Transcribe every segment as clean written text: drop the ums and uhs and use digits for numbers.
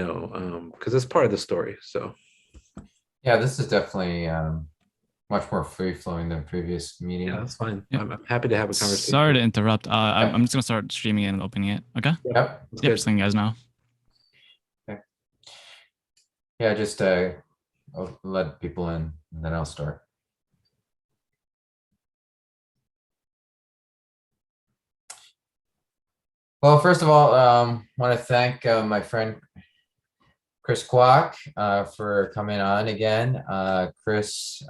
because it's part of the story. So Yeah, this is definitely much more free flowing than previous yeah, meeting. that's fine. Yep. I'm happy to have a Sorry conversation. to interrupt. Yep. I'm just gonna start streaming it and opening it. Okay. Yep, Yep. that's Yep. good. Just letting you guys know. Okay. Yeah, just I'll let people in and then I'll start. Well, first of all, want to thank my friend Chris Kwok for coming on again. Chris,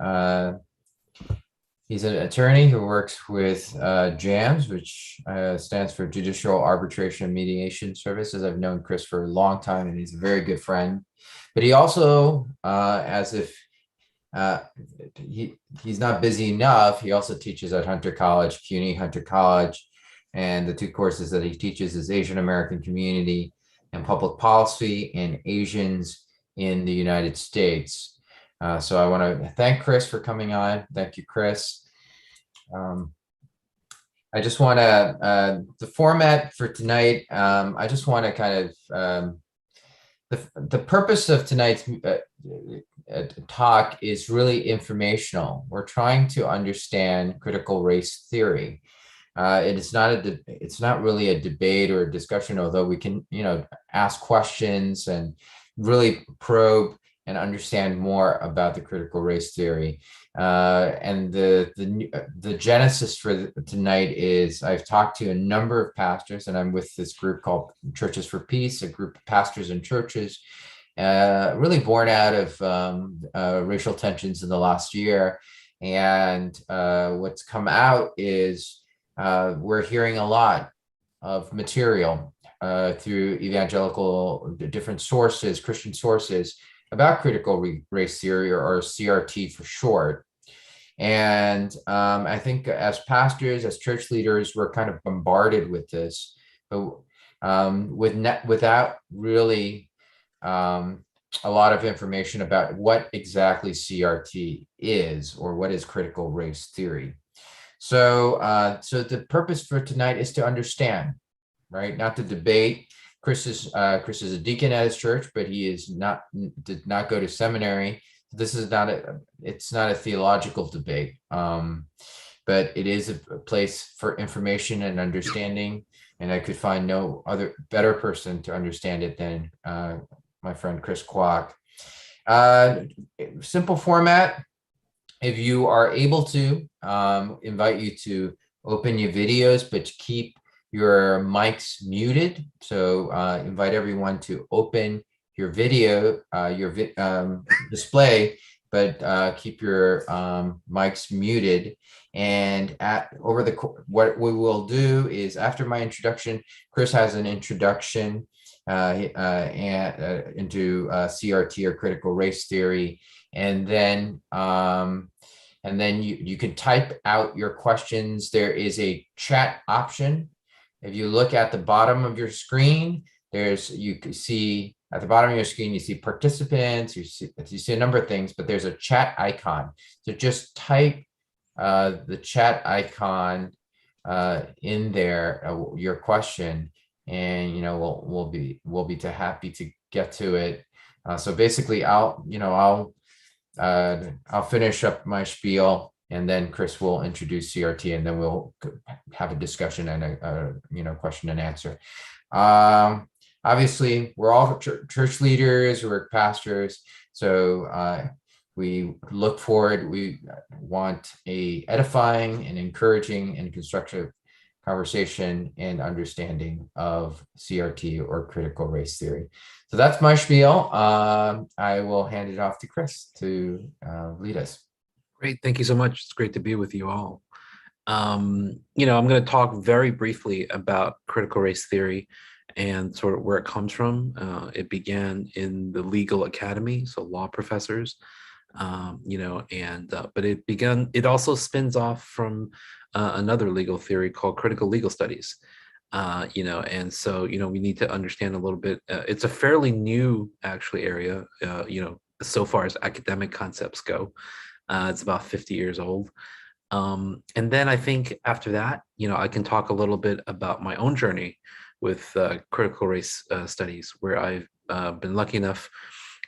he's an attorney who works with JAMS, which stands for Judicial Arbitration and Mediation Services. I've known Chris for a long time, and he's a very good friend. But he also, as if he's not busy enough, he also teaches at Hunter College, CUNY Hunter College. And the two courses that he teaches is Asian American Community and Public Policy and Asians in the United States. So I want to thank Chris for coming on. Thank you, Chris. I just want to, the format for tonight, I just want to kind of, the purpose of tonight's talk is really informational. We're trying to understand critical race theory. It's not really a debate or a discussion, although we can, ask questions and really probe and understand more about the critical race theory. And the genesis for tonight is I've talked to a number of pastors, and I'm with this group called Churches for Peace, a group of pastors and churches, really born out of racial tensions in the last year. And what's come out is we're hearing a lot of material through evangelical different sources, Christian sources, about critical race theory, or CRT for short. And I think as pastors, as church leaders, we're kind of bombarded with this, but without really a lot of information about what exactly CRT is, or what is critical race theory. So, so the purpose for tonight is to understand, right? Not to debate. Chris is a deacon at his church, but he did not go to seminary. This is it's not a theological debate, but it is a place for information and understanding. And I could find no other better person to understand it than my friend Chris Kwok. Simple format. If you are able to, invite you to open your videos, but keep your mics muted. So invite everyone to open your video, your display, but keep your mics muted. And what we will do is, after my introduction, Chris has an introduction into CRT, or critical race theory, and then you can type out your questions. There is a chat option. If you look at the bottom of your screen, you can see at the bottom of your screen, you see participants, you see a number of things, but there's a chat icon. So just type the chat icon in there, your question, and we'll be happy to get to it. So basically, I'll finish up my spiel, and then Chris will introduce CRT, and then we'll have a discussion and a question and answer. Obviously, we're all church leaders, we're pastors, so we look forward. We want a edifying and encouraging and constructive conversation and understanding of CRT, or critical race theory. So that's my spiel. I will hand it off to Chris to lead us. Great. Thank you so much. It's great to be with you all. I'm going to talk very briefly about critical race theory and sort of where it comes from. It began in the legal academy, so law professors, but it also spins off from another legal theory called critical legal studies. And so, we need to understand a little bit. It's a fairly new, actually, area, so far as academic concepts go. It's about 50 years old. And then I think after that, I can talk a little bit about my own journey with critical race studies, where I've been lucky enough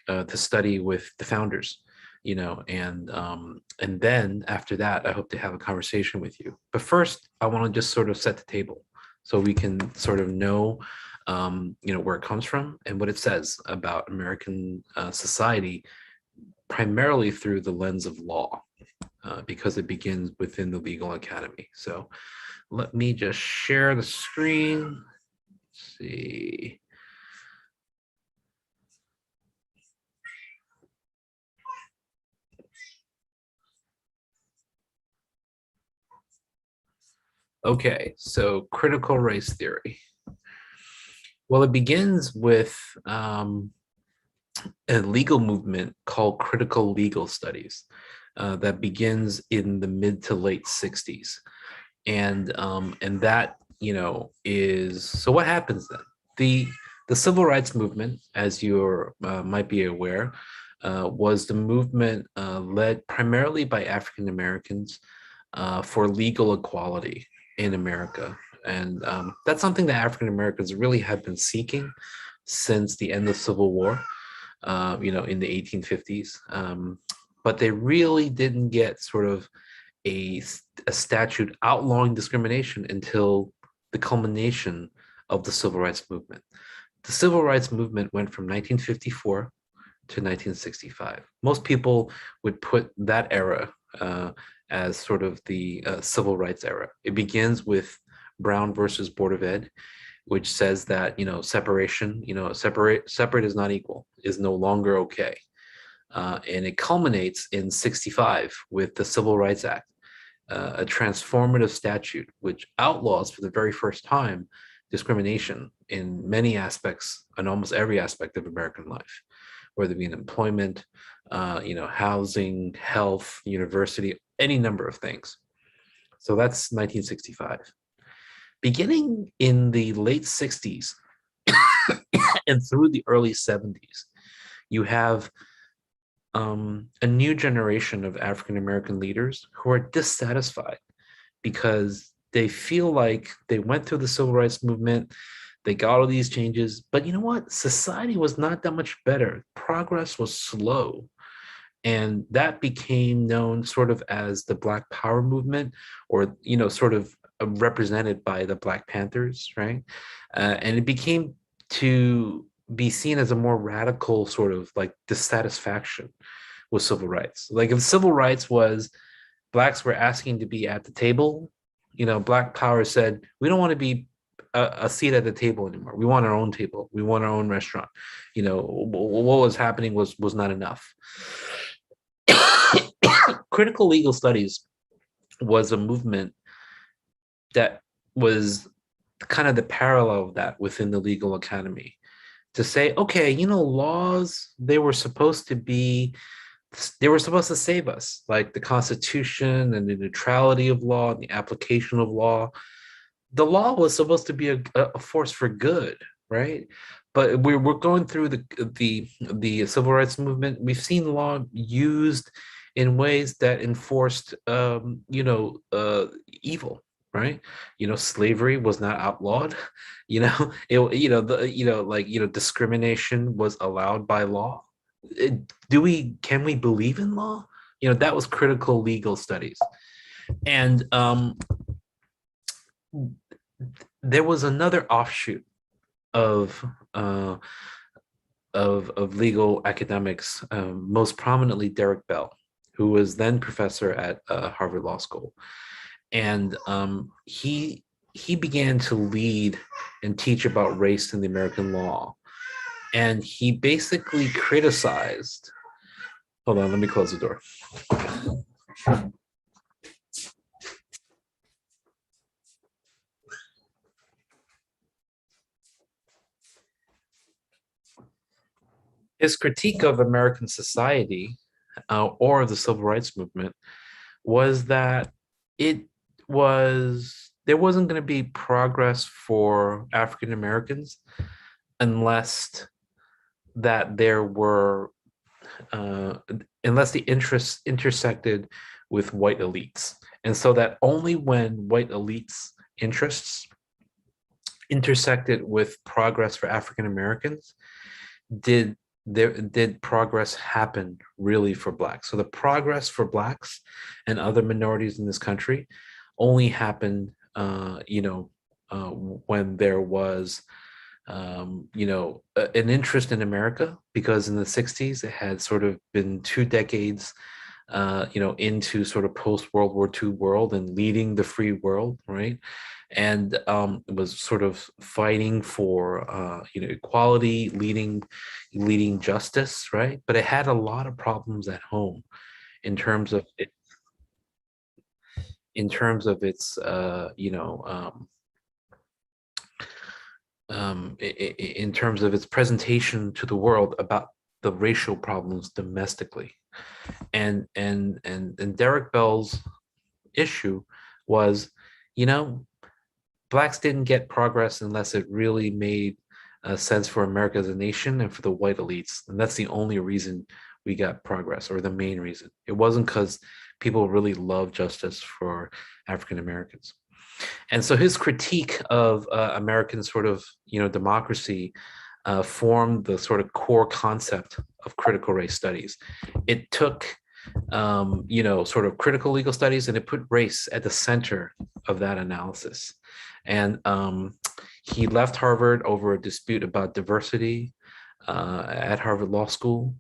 to study with the founders, and then after that, I hope to have a conversation with you. But first, I want to just sort of set the table so we can sort of know, where it comes from and what it says about American society, primarily through the lens of law, because it begins within the legal academy. So let me just share the screen. Let's see. Okay, so critical race theory. Well, it begins with a legal movement called critical legal studies that begins in the mid to late 60s. And that, is, so what happens then? The civil rights movement, as you might be aware, was the movement led primarily by African Americans for legal equality in America. And that's something that African Americans really have been seeking since the end of the Civil War, in the 1850s. But they really didn't get sort of a statute outlawing discrimination until the culmination of the civil rights movement. The civil rights movement went from 1954 to 1965. Most people would put that era as sort of the civil rights era. It begins with Brown versus Board of Ed, which says that, separation, separate is not equal, is no longer okay. And it culminates in 65 with the Civil Rights Act, a transformative statute which outlaws for the very first time discrimination in many aspects, in almost every aspect of American life, whether it be in employment, housing, health, university, any number of things. So that's 1965. Beginning in the late 60s and through the early 70s, you have a new generation of African American leaders who are dissatisfied because they feel like they went through the civil rights movement, they got all these changes, but you know what? Society was not that much better. Progress was slow. And that became known sort of as the Black Power movement, or, sort of represented by the Black Panthers, right? And it became to be seen as a more radical sort of like dissatisfaction with civil rights. Like if civil rights was Blacks were asking to be at the table, Black Power said, we don't want to be a seat at the table anymore. We want our own table. We want our own restaurant. What was happening was not enough. Critical legal studies was a movement that was kind of the parallel of that within the legal academy, to say, okay, laws, they were supposed to save us, like the Constitution and the neutrality of law and the application of law. The law was supposed to be a force for good, right? But we're going through the civil rights movement. We've seen law used in ways that enforced, evil, right? Slavery was not outlawed. Discrimination was allowed by law. Can we believe in law? That was critical legal studies. And there was another offshoot of legal academics, most prominently Derek Bell, who was then professor at Harvard Law School. And he began to lead and teach about race in the American law. And he basically criticized, hold on, let me close the door. His critique of American society or the civil rights movement was that there wasn't going to be progress for African Americans unless the interests intersected with white elites. And so that only when white elites' interests intersected with progress for African Americans, did progress happen really for Blacks? So the progress for Blacks and other minorities in this country only happened, when there was, an interest in America, because in the 60s, it had sort of been 2 decades, into sort of post-World War II world and leading the free world, right? And it was sort of fighting for, equality, leading justice, right? But it had a lot of problems at home in terms of it, in terms of its, in terms of its presentation to the world about the racial problems domestically. And Derek Bell's issue was, Blacks didn't get progress unless it really made sense for America as a nation and for the white elites. And that's the only reason we got progress, or the main reason. It wasn't because people really love justice for African Americans. And so his critique of American sort of, democracy formed the sort of core concept of critical race studies. It took, sort of critical legal studies, and it put race at the center of that analysis. And he left Harvard over a dispute about diversity at Harvard Law School.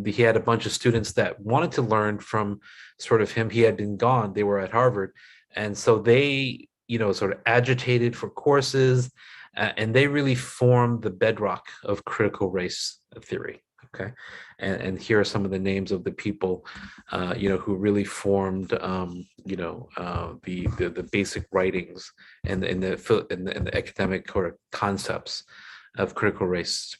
He had a bunch of students that wanted to learn from sort of him. He had been gone, they were at Harvard. And so they, sort of agitated for courses, and they really formed the bedrock of critical race theory. Okay, and here are some of the names of the people, who really formed, the basic writings and the academic concepts of critical race.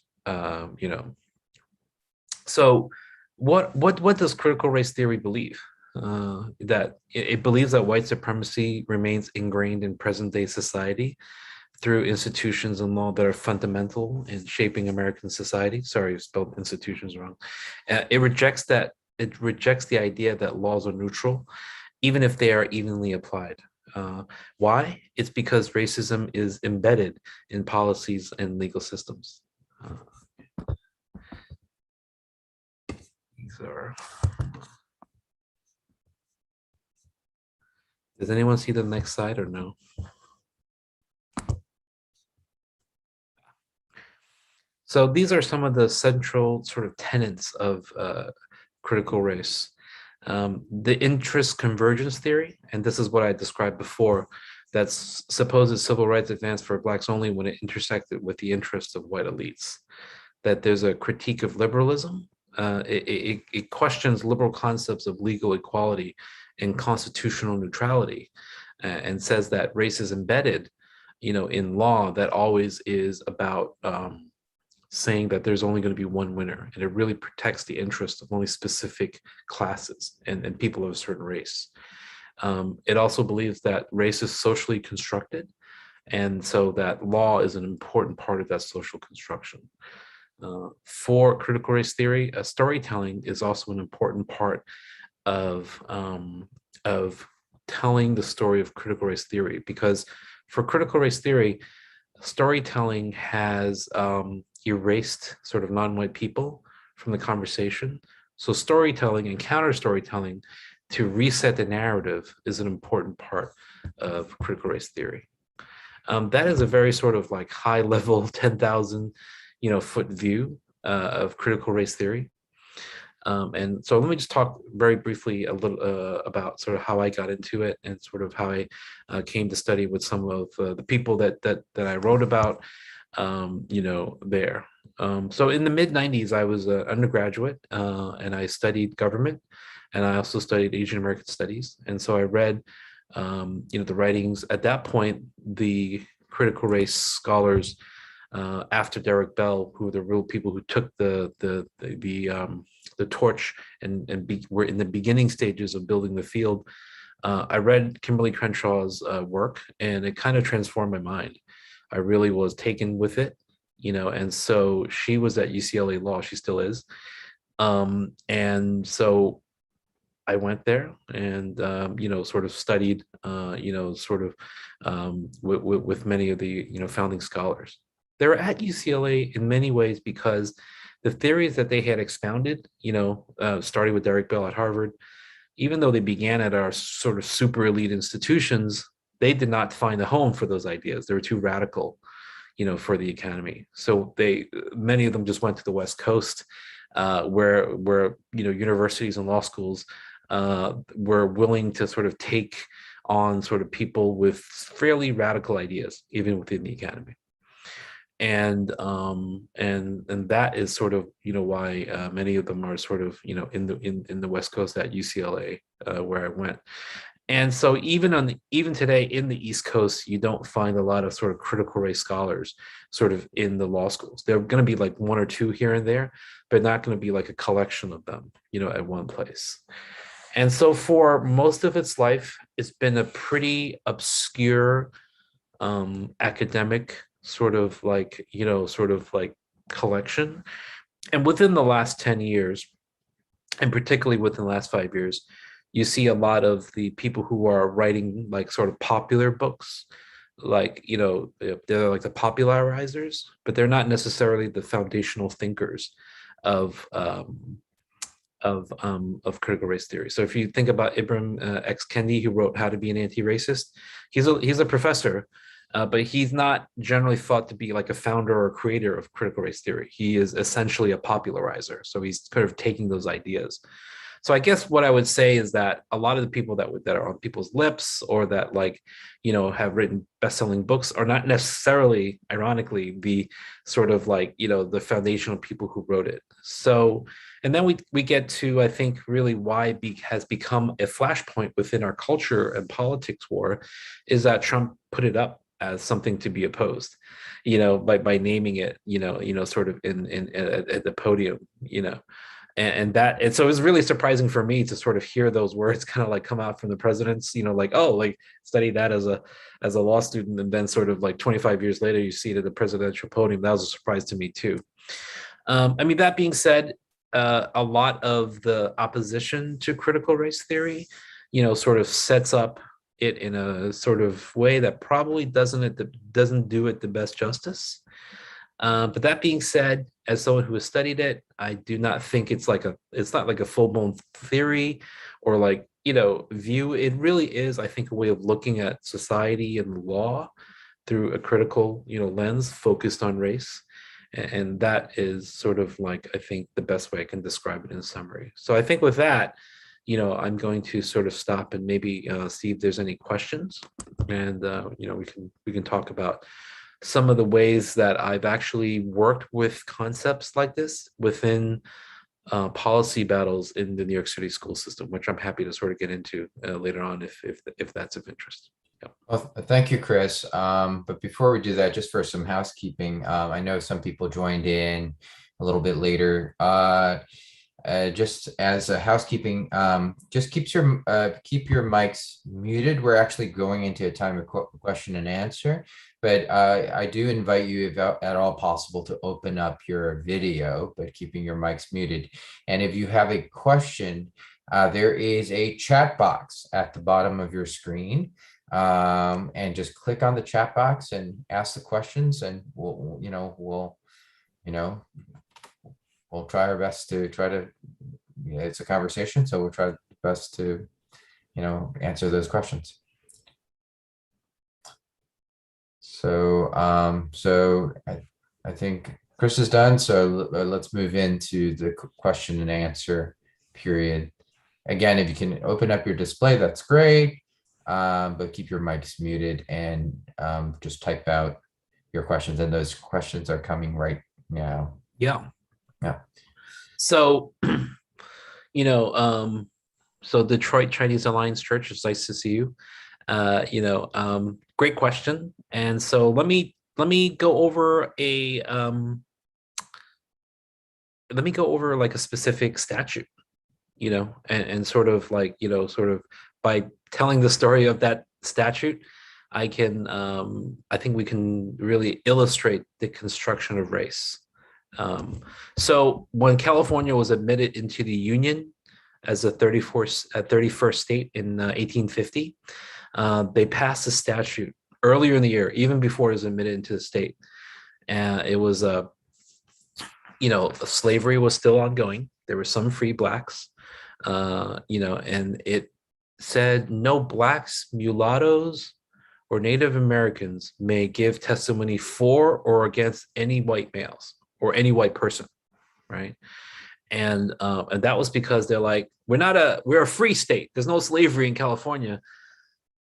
So, what does critical race theory believe? That it believes that white supremacy remains ingrained in present-day society through institutions and law that are fundamental in shaping American society. Sorry, I spelled institutions wrong. It rejects the idea that laws are neutral, even if they are evenly applied. Why? It's because racism is embedded in policies and legal systems. These are. Does anyone see the next slide or no? So these are some of the central sort of tenets of critical race. The interest convergence theory, and this is what I described before, that supposes civil rights advanced for Blacks only when it intersected with the interests of white elites. That there's a critique of liberalism. It questions liberal concepts of legal equality and constitutional neutrality, and says that race is embedded, in law that always is about saying that there's only going to be one winner, and it really protects the interests of only specific classes and people of a certain race. It also believes that race is socially constructed, and so that law is an important part of that social construction. For critical race theory, storytelling is also an important part of telling the story of critical race theory, because for critical race theory, storytelling has erased sort of non-white people from the conversation. So storytelling and counter storytelling to reset the narrative is an important part of critical race theory. That is a very sort of like high level 10,000 foot view of critical race theory. And so let me just talk very briefly a little about sort of how I got into it, and sort of how I came to study with some of the people that I wrote about, there. So in the mid-90s, I was an undergraduate, and I studied government, and I also studied Asian American studies. And so I read, the writings at that point, the critical race scholars after Derek Bell, who were the real people who took the torch and were in the beginning stages of building the field. I read Kimberly Crenshaw's work, and it kind of transformed my mind. I really was taken with it, and so she was at UCLA Law, she still is. And so I went there and, sort of studied, with many of the, founding scholars. They were at UCLA in many ways because the theories that they had expounded, starting with Derek Bell at Harvard, even though they began at our sort of super elite institutions, they did not find a home for those ideas. They were too radical, for the academy. So many of them just went to the West Coast, where universities and law schools were willing to sort of take on sort of people with fairly radical ideas, even within the academy. And that is sort of why many of them are sort of in the West Coast at UCLA, where I went. And so even today in the East Coast, you don't find a lot of sort of critical race scholars sort of in the law schools. There are going to be like one or two here and there, but not going to be like a collection of them, at one place. And so for most of its life, it's been a pretty obscure academic sort of like collection. And within the last 10 years, and particularly within the last 5 years, you see a lot of the people who are writing like sort of popular books, like, they're like the popularizers, but they're not necessarily the foundational thinkers of critical race theory. So if you think about Ibram X. Kendi, who wrote How to Be an Anti-Racist, he's a professor, but he's not generally thought to be like a founder or creator of critical race theory. He is essentially a popularizer. So he's kind of taking those ideas. So I guess what I would say is that a lot of the people that are on people's lips, or that have written best-selling books, are not necessarily, ironically, the sort of the foundational people who wrote it. So, and then we get to, I think, really why has become a flashpoint within our culture and politics war, is that Trump put it up as something to be opposed, by naming it, sort of at the podium, And so it was really surprising for me to sort of hear those words kind of like come out from the presidents, study that as a law student, and then sort of like 25 years later, you see it at the presidential podium. That was a surprise to me too. That being said, a lot of the opposition to critical race theory, sort of sets up it in a sort of way that probably doesn't do it the best justice. But that being said, as someone who has studied it, I do not think it's not like a full-blown theory or view. It really is, I think, a way of looking at society and law through a critical, lens focused on race. And that is sort of I think the best way I can describe it in summary. So I think with that, I'm going to sort of stop and maybe see if there's any questions, and we can talk about some of the ways that I've actually worked with concepts like this within policy battles in the New York City school system, which I'm happy to sort of get into later on if that's of interest. Yeah. Well, thank you, Chris. But before we do that, just for some housekeeping, I know some people joined in a little bit later. Just as a housekeeping, just keep your mics muted. We're actually going into a time of question and answer, but I do invite you, if at all possible, to open up your video, but keeping your mics muted. And if you have a question, there is a chat box at the bottom of your screen, and just click on the chat box and ask the questions, and we'll try our best to it's a conversation, so we'll try our best to, answer those questions. So, I think Chris is done. So let's move into the question and answer period. Again, if you can open up your display, that's great. But keep your mics muted and just type out your questions, and those questions are coming right now. Yeah. Yeah. So, so Detroit Chinese Alliance Church, it's nice to see you. Great question. And so let me go over like a specific statute, and sort of sort of by telling the story of that statute, I think we can really illustrate the construction of race. So when California was admitted into the Union, as a 31st state in 1850. They passed a statute earlier in the year, even before it was admitted into the state. And it was slavery was still ongoing. There were some free blacks, and it said no blacks, mulattoes, or Native Americans may give testimony for or against any white males or any white person, right? And that was because they're like, we're a free state. There's no slavery in California,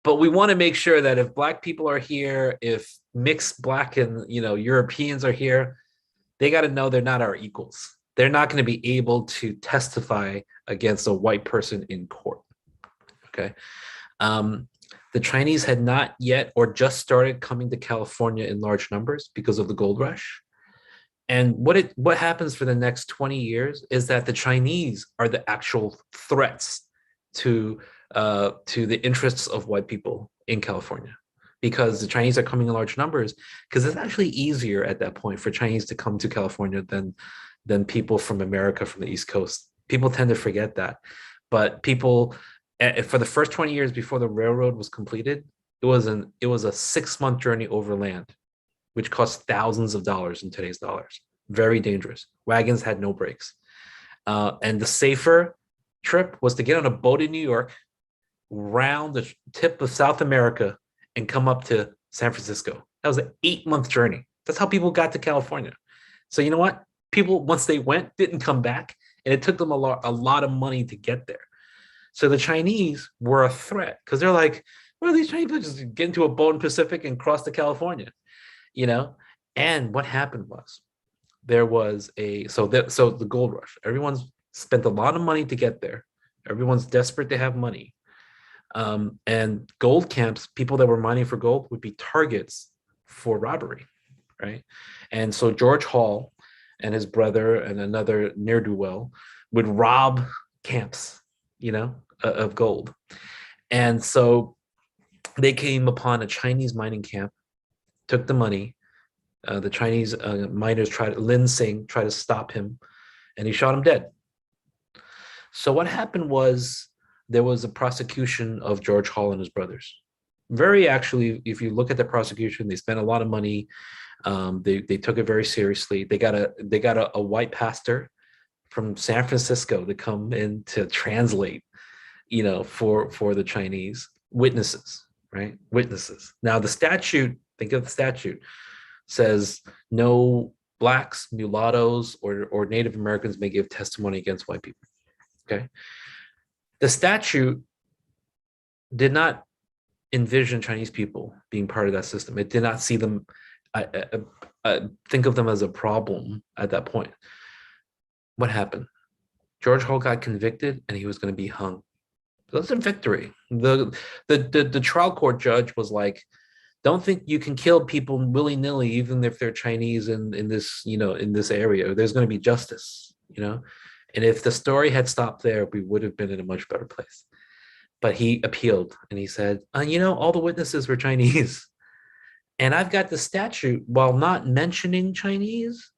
but we want to make sure that if black people are here, if mixed black and Europeans are here, they got to know they're not our equals. They're not going to be able to testify against a white person in court. Okay. The Chinese had not yet or just started coming to California in large numbers because of the gold rush. And what happens for the next 20 years is that the Chinese are the actual threats to the interests of white people in California, because the Chinese are coming in large numbers, because it's actually easier at that point for Chinese to come to California than people from America, from the East Coast. People tend to forget that. But people, for the first 20 years before the railroad was completed, it was a 6-month journey overland, which cost thousands of dollars in today's dollars. Very dangerous. Wagons had no brakes. And the safer trip was to get on a boat in New York, round the tip of South America, and come up to San Francisco. That was an 8-month journey. That's how people got to California. So you know what? People, once they went, didn't come back, and it took them a lot of money to get there. So the Chinese were a threat, because they're like, well, these Chinese people just get into a boat in Pacific and cross to California, And what happened was there was the gold rush. Everyone's spent a lot of money to get there. Everyone's desperate to have money. And gold camps, people that were mining for gold, would be targets for robbery, right? And so George Hall and his brother and another ne'er-do-well would rob camps, of gold. And so they came upon a Chinese mining camp, took the money. The Chinese miners Lin Sing tried to stop him, and he shot him dead. So what happened was there was a prosecution of George Hall and his brothers. Actually, if you look at the prosecution, they spent a lot of money. They took it very seriously. They got a white pastor from San Francisco to come in to translate, for the Chinese witnesses, right? Witnesses. Now the statute, think of the statute, says no blacks, mulattoes, or Native Americans may give testimony against white people. Okay. The statute did not envision Chinese people being part of that system. It did not see them, think of them as a problem at that point. What happened? George Hall got convicted, and he was going to be hung. That's a victory. The trial court judge was like, don't think you can kill people willy-nilly, even if they're Chinese in this, in this area. There's going to be justice, And if the story had stopped there, we would have been in a much better place. But he appealed, and he said, all the witnesses were Chinese. And I've got the statute, while not mentioning Chinese,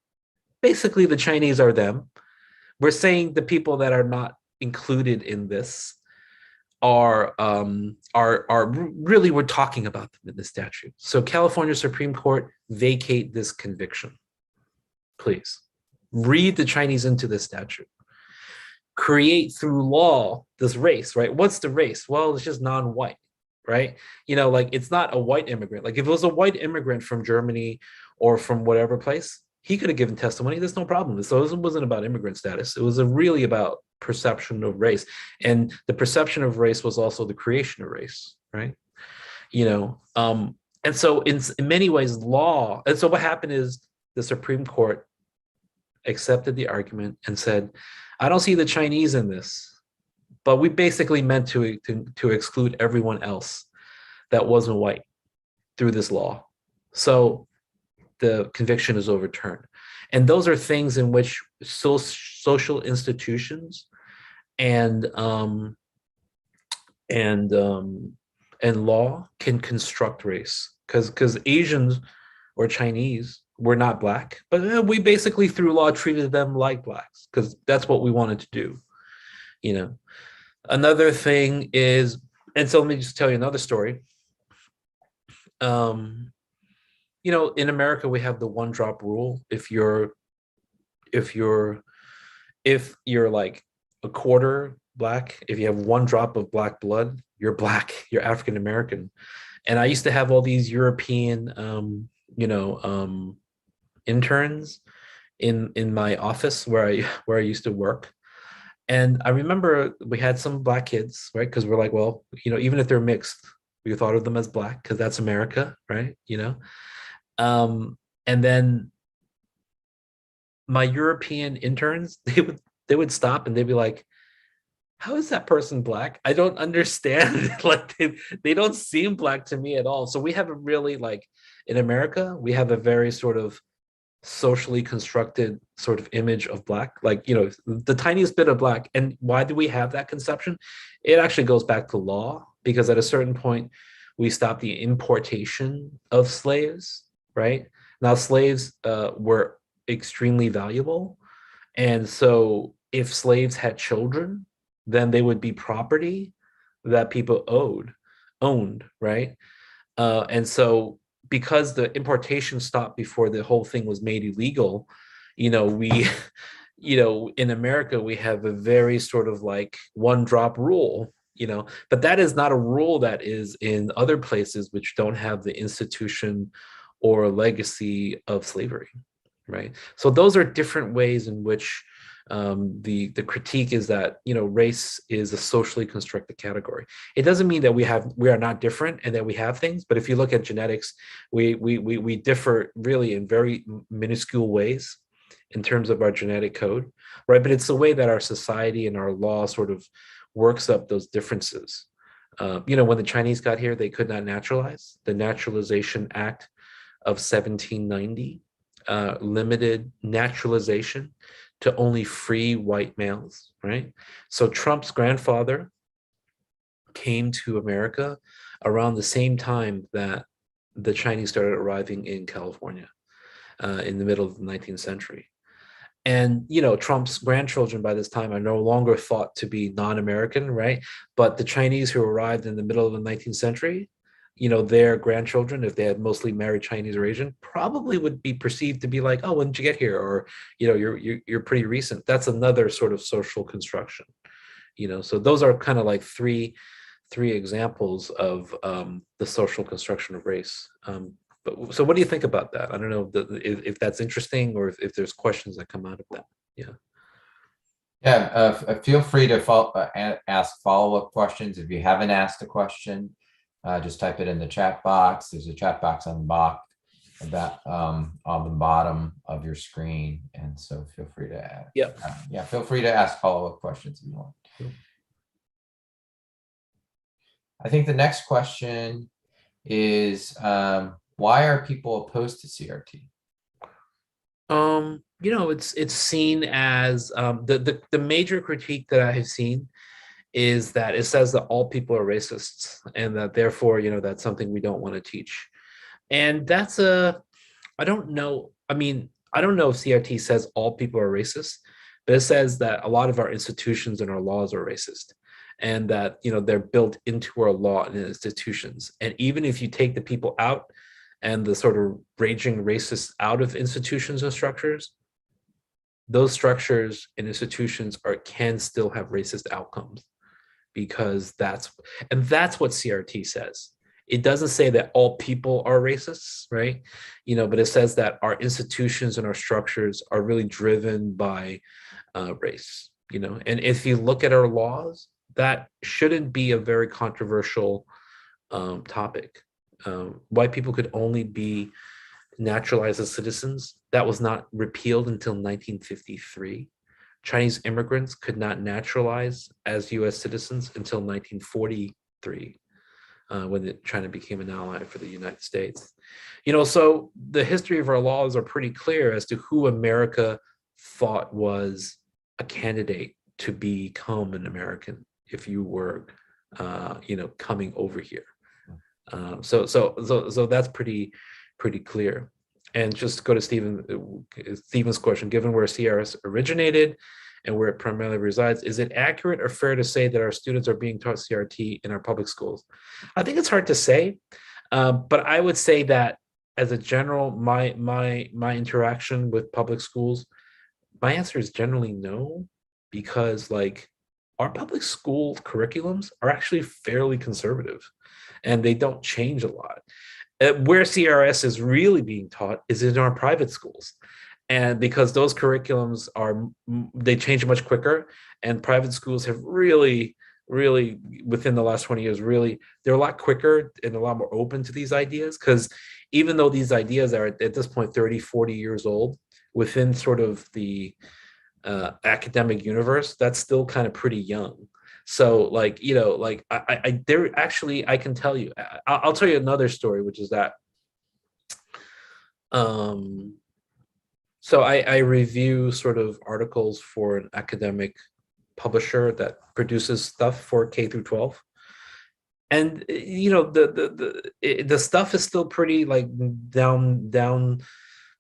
basically the Chinese are them. We're saying the people that are not included in this are really, we're talking about them in the statute. So California Supreme Court, vacate this conviction. Please read the Chinese into the statute. Create through law this race, right? What's the race? Well, it's just non-white, right? It's not a white immigrant. Like if it was a white immigrant from Germany or from whatever place, he could have given testimony. There's no problem. So it wasn't about immigrant status. It was really about perception of race. And the perception of race was also the creation of race, right? And so in many ways, law, and so what happened is the Supreme Court accepted the argument and said, I don't see the Chinese in this, but we basically meant to exclude everyone else that wasn't white through this law. So the conviction is overturned. And those are things in which social institutions and law can construct race, because Asians or Chinese were not black, but we basically through law treated them like blacks, because that's what we wanted to do. you know. Another thing is, and so let me just tell you another story. In America, we have the one drop rule. If you're like a quarter black, if you have one drop of black blood, you're black, you're African American. And I used to have all these European interns in my office where I used to work. And I remember we had some black kids, right? Because we're like, well, even if they're mixed, we thought of them as black because that's America, right? And then my European interns, they would stop and they'd be like, how is that person black? I don't understand. Like they don't seem black to me at all. So we have a really, like, in America, we have a very sort of socially constructed sort of image of black, like, the tiniest bit of black. And why do we have that conception? It actually goes back to law, because at a certain point we stopped the importation of slaves, right? Now slaves were extremely valuable, and so if slaves had children, then they would be property that people owned, right? And so because the importation stopped before the whole thing was made illegal, we, in America, we have a very sort of like one drop rule, but that is not a rule that is in other places which don't have the institution or legacy of slavery, right? So those are different ways in which the critique is that race is a socially constructed category. It doesn't mean that we are not different and that we have things, but if you look at genetics, we differ really in very minuscule ways in terms of our genetic code, right? But it's the way that our society and our law sort of works up those differences. When the Chinese got here, they could not naturalize. The Naturalization Act of 1790 limited naturalization to only free white males, right? So Trump's grandfather came to America around the same time that the Chinese started arriving in California in the middle of the 19th century. And, Trump's grandchildren by this time are no longer thought to be non-American, right? But the Chinese who arrived in the middle of the 19th century, their grandchildren, if they had mostly married Chinese or Asian, probably would be perceived to be like, oh, when did you get here? Or, you're pretty recent. That's another sort of social construction, so those are kind of like three examples of the social construction of race. But so what do you think about that? I don't know if that's interesting or if there's questions that come out of that. Yeah. Yeah, feel free to ask follow-up questions. If you haven't asked a question, just type it in the chat box. There's a chat box on the bottom of your screen, and so feel free to add. Yeah. Feel free to ask follow-up questions if you want. Cool. I think the next question is, why are people opposed to CRT? It's seen as the major critique that I have seen is that it says that all people are racists and that therefore, that's something we don't want to teach. And that's I don't know. I mean, I don't know if CRT says all people are racist, but it says that a lot of our institutions and our laws are racist, and that, they're built into our law and institutions. And even if you take the people out and the sort of raging racists out of institutions and structures, those structures and institutions can still have racist outcomes, because that's what CRT says. It doesn't say that all people are racists, right? But it says that our institutions and our structures are really driven by race, and if you look at our laws, that shouldn't be a very controversial topic. White people could only be naturalized as citizens. That was not repealed until 1953. Chinese immigrants could not naturalize as U.S. citizens until 1943, when China became an ally for the United States. So the history of our laws are pretty clear as to who America thought was a candidate to become an American if you were, coming over here. So that's pretty clear. And just to go to Stephen's question, given where CRS originated and where it primarily resides, is it accurate or fair to say that our students are being taught CRT in our public schools? I think it's hard to say, but I would say that as a general, my interaction with public schools, my answer is generally no, because like our public school curriculums are actually fairly conservative and they don't change a lot. Where CRS is really being taught is in our private schools. And because those curriculums they change much quicker, and private schools have really, really within the last 20 years, really, they're a lot quicker and a lot more open to these ideas. Because even though these ideas are at this point 30, 40 years old, within sort of the academic universe, that's still kind of pretty young. So like, like I there actually, I can tell you, I'll tell you another story, which is that so I review sort of articles for an academic publisher that produces stuff for K through 12. And the stuff is still pretty like down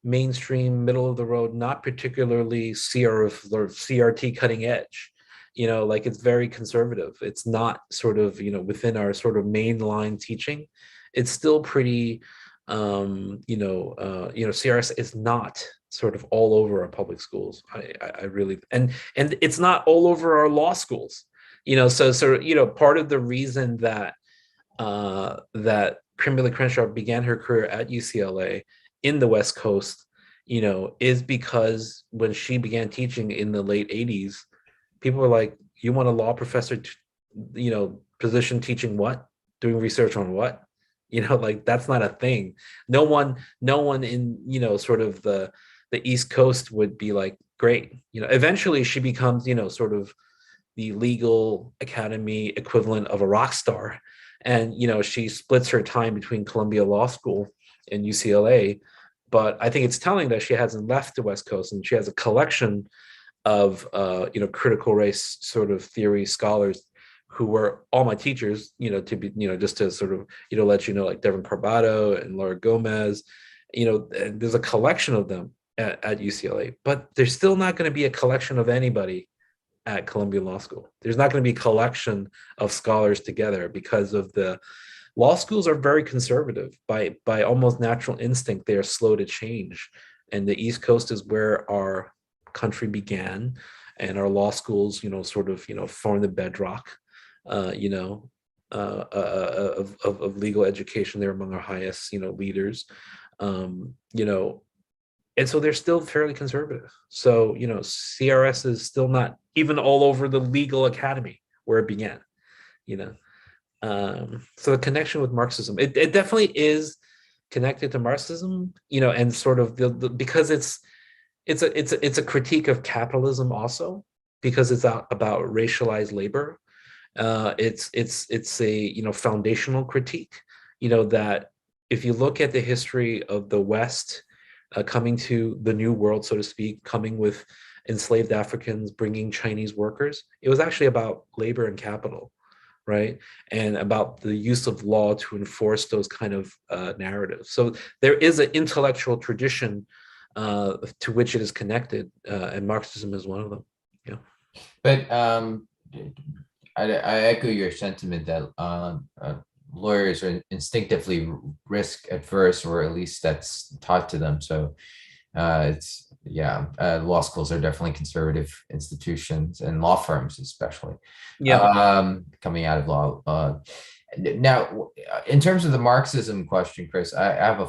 mainstream, middle of the road, not particularly CRT cutting edge. Like it's very conservative. It's not sort of, within our sort of mainline teaching. It's still pretty, CRS is not sort of all over our public schools. I really, and it's not all over our law schools. So part of the reason that that Kimberly Crenshaw began her career at UCLA in the West Coast, is because when she began teaching in the late 80s, people were like, you want a law professor, position teaching what? Doing research on what? Like that's not a thing. No one in, sort of the East Coast would be like, great. Eventually she becomes, sort of the legal academy equivalent of a rock star. And, she splits her time between Columbia Law School and UCLA. But I think it's telling that she hasn't left the West Coast, and she has a collection of, critical race sort of theory scholars who were all my teachers, to be, just to sort of, let you know, like Devin Carbato and Laura Gomez, there's a collection of them at UCLA, but there's still not going to be a collection of anybody at Columbia Law School. There's not going to be a collection of scholars together, because of the law schools are very conservative by almost natural instinct. They are slow to change. And the East Coast is where our country began, and our law schools, sort of, form the bedrock, of legal education. They're among our highest, leaders, and so they're still fairly conservative. So, CRS is still not even all over the legal academy where it began, so the connection with Marxism, it definitely is connected to Marxism, and sort of because it's a critique of capitalism also, because it's about racialized labor. It's a, foundational critique, that if you look at the history of the West, coming to the New World, so to speak, coming with enslaved Africans, bringing Chinese workers, it was actually about labor and capital, right? And about the use of law to enforce those kind of narratives. So there is an intellectual tradition to which it is connected, and Marxism is one of them. Yeah. But I echo your sentiment that lawyers are instinctively risk adverse, or at least that's taught to them. So law schools are definitely conservative institutions, and law firms especially. Coming out of law. Now, in terms of the Marxism question, Chris, I have a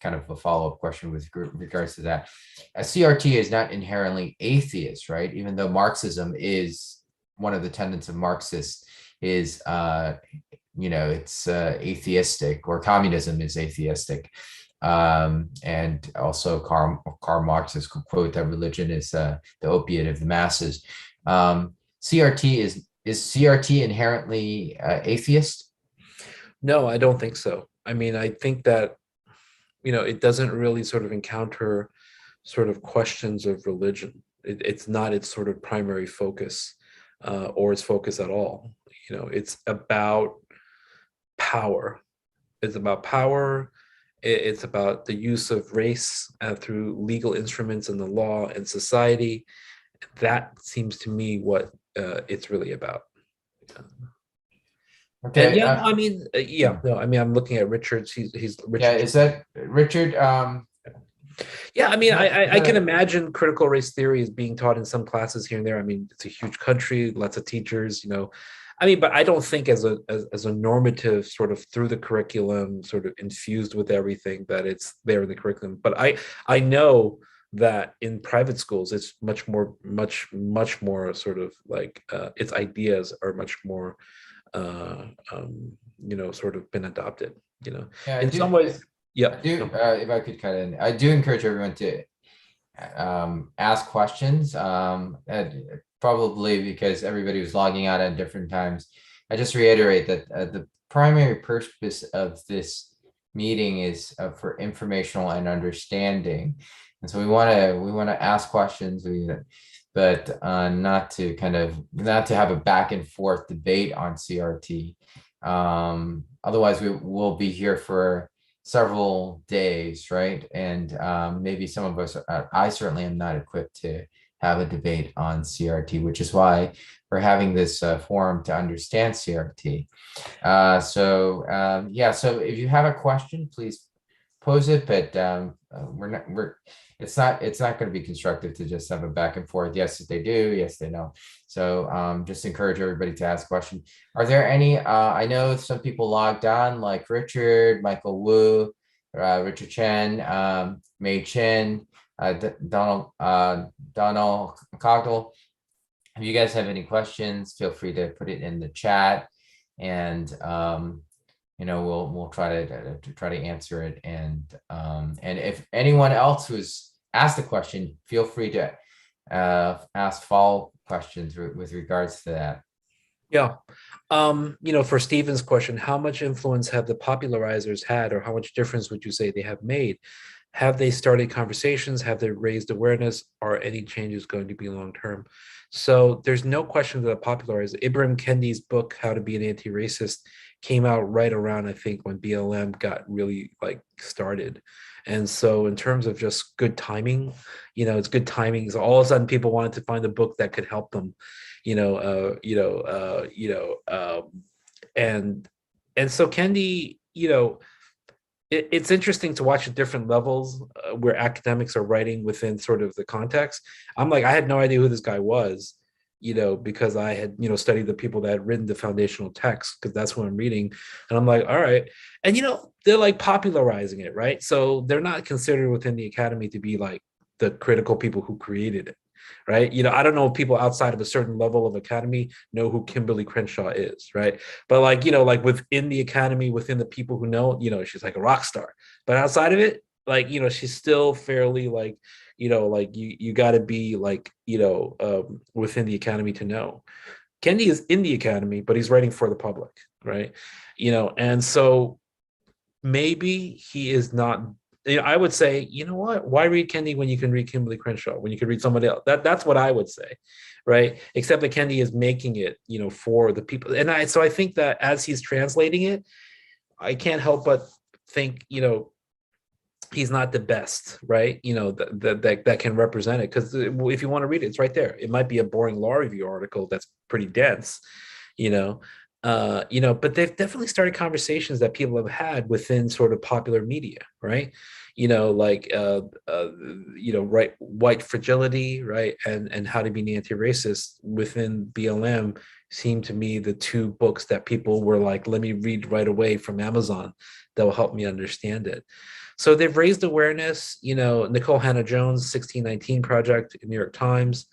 kind of a follow-up question with regards to that. A CRT is not inherently atheist, right? Even though Marxism is one of the tenets of Marxists is, it's atheistic, or communism is atheistic. And also Karl Marx's quote that religion is the opiate of the masses. CRT is CRT inherently atheist? No, I don't think so. I mean, I think that, it doesn't really sort of encounter sort of questions of religion. It's not its sort of primary focus, or its focus at all. It's about power. It's about power. It's about the use of race through legal instruments in the law and society. That seems to me what it's really about. Okay. And yeah, no, I mean, no, I mean, I'm looking at Richard's. He's Richard. Yeah, is that Richard? Yeah, I mean, I can a- imagine critical race theory is being taught in some classes here and there. I mean, it's a huge country, lots of teachers, you know. I mean, but I don't think as a normative sort of through the curriculum, sort of infused with everything that it's there in the curriculum. But I know that in private schools, it's much more sort of like its ideas are much more, you know, sort of been adopted. You know, Yeah, in some ways, yeah. I do. If I could cut in, I do encourage everyone to ask questions. Probably because everybody was logging out at different times. I just reiterate that the primary purpose of this meeting is for informational and understanding, and so we want to ask questions, but not to have a back and forth debate on CRT. Otherwise, we will be here for several days, right? And maybe some of us, I certainly am not equipped to have a debate on CRT, which is why we're having this forum to understand CRT. So if you have a question, please pose it, but it's not going to be constructive to just have a back and forth. Yes, they do. Yes, they know. So just encourage everybody to ask questions. Are there any, I know some people logged on like Richard, Michael Wu, Richard Chen, Mei Chen, Donald Cogdell. If you guys have any questions, feel free to put it in the chat, and we'll try to answer it. And if anyone else who's asked a question, feel free to ask follow questions with regards to that. Yeah. For Stephen's question, how much influence have the popularizers had, or how much difference would you say they have made? Have they started conversations? Have they raised awareness? Are any changes going to be long-term? So there's no question that the popularizer, Ibram Kendi's book, How to Be an Anti-Racist, came out right around, I think, when BLM got really started. And so in terms of just good timing, it's good timing. So all of a sudden people wanted to find a book that could help them, and so Kendi, it's interesting to watch at different levels where academics are writing within sort of the context. I had no idea who this guy was, because I had, studied the people that had written the foundational text, because that's what I'm reading. And I'm like, all right. And, they're popularizing it, right? So they're not considered within the academy to be the critical people who created it. Right. I don't know if people outside of a certain level of academy know who Kimberly Crenshaw is. Right. But within the academy, within the people who know, she's like a rock star. But outside of it, she's still fairly you got to be within the academy to know. Kendi is in the academy, but he's writing for the public. Right. And so maybe he is not. I would say, you know what? Why read Kendi when you can read Kimberly Crenshaw, when you can read somebody else? That's what I would say, right? Except that Kendi is making it, for the people. And I think that as he's translating it, I can't help but think, he's not the best, right? That can represent it. Because if you want to read it, it's right there. It might be a boring law review article that's pretty dense, but they've definitely started conversations that people have had within sort of popular media, right? Right, White Fragility, right, and How to Be an Anti-Racist within BLM seem to me the two books that people were like, let me read right away from Amazon that will help me understand it. So they've raised awareness. Nicole Hannah-Jones, 1619 Project in New York Times.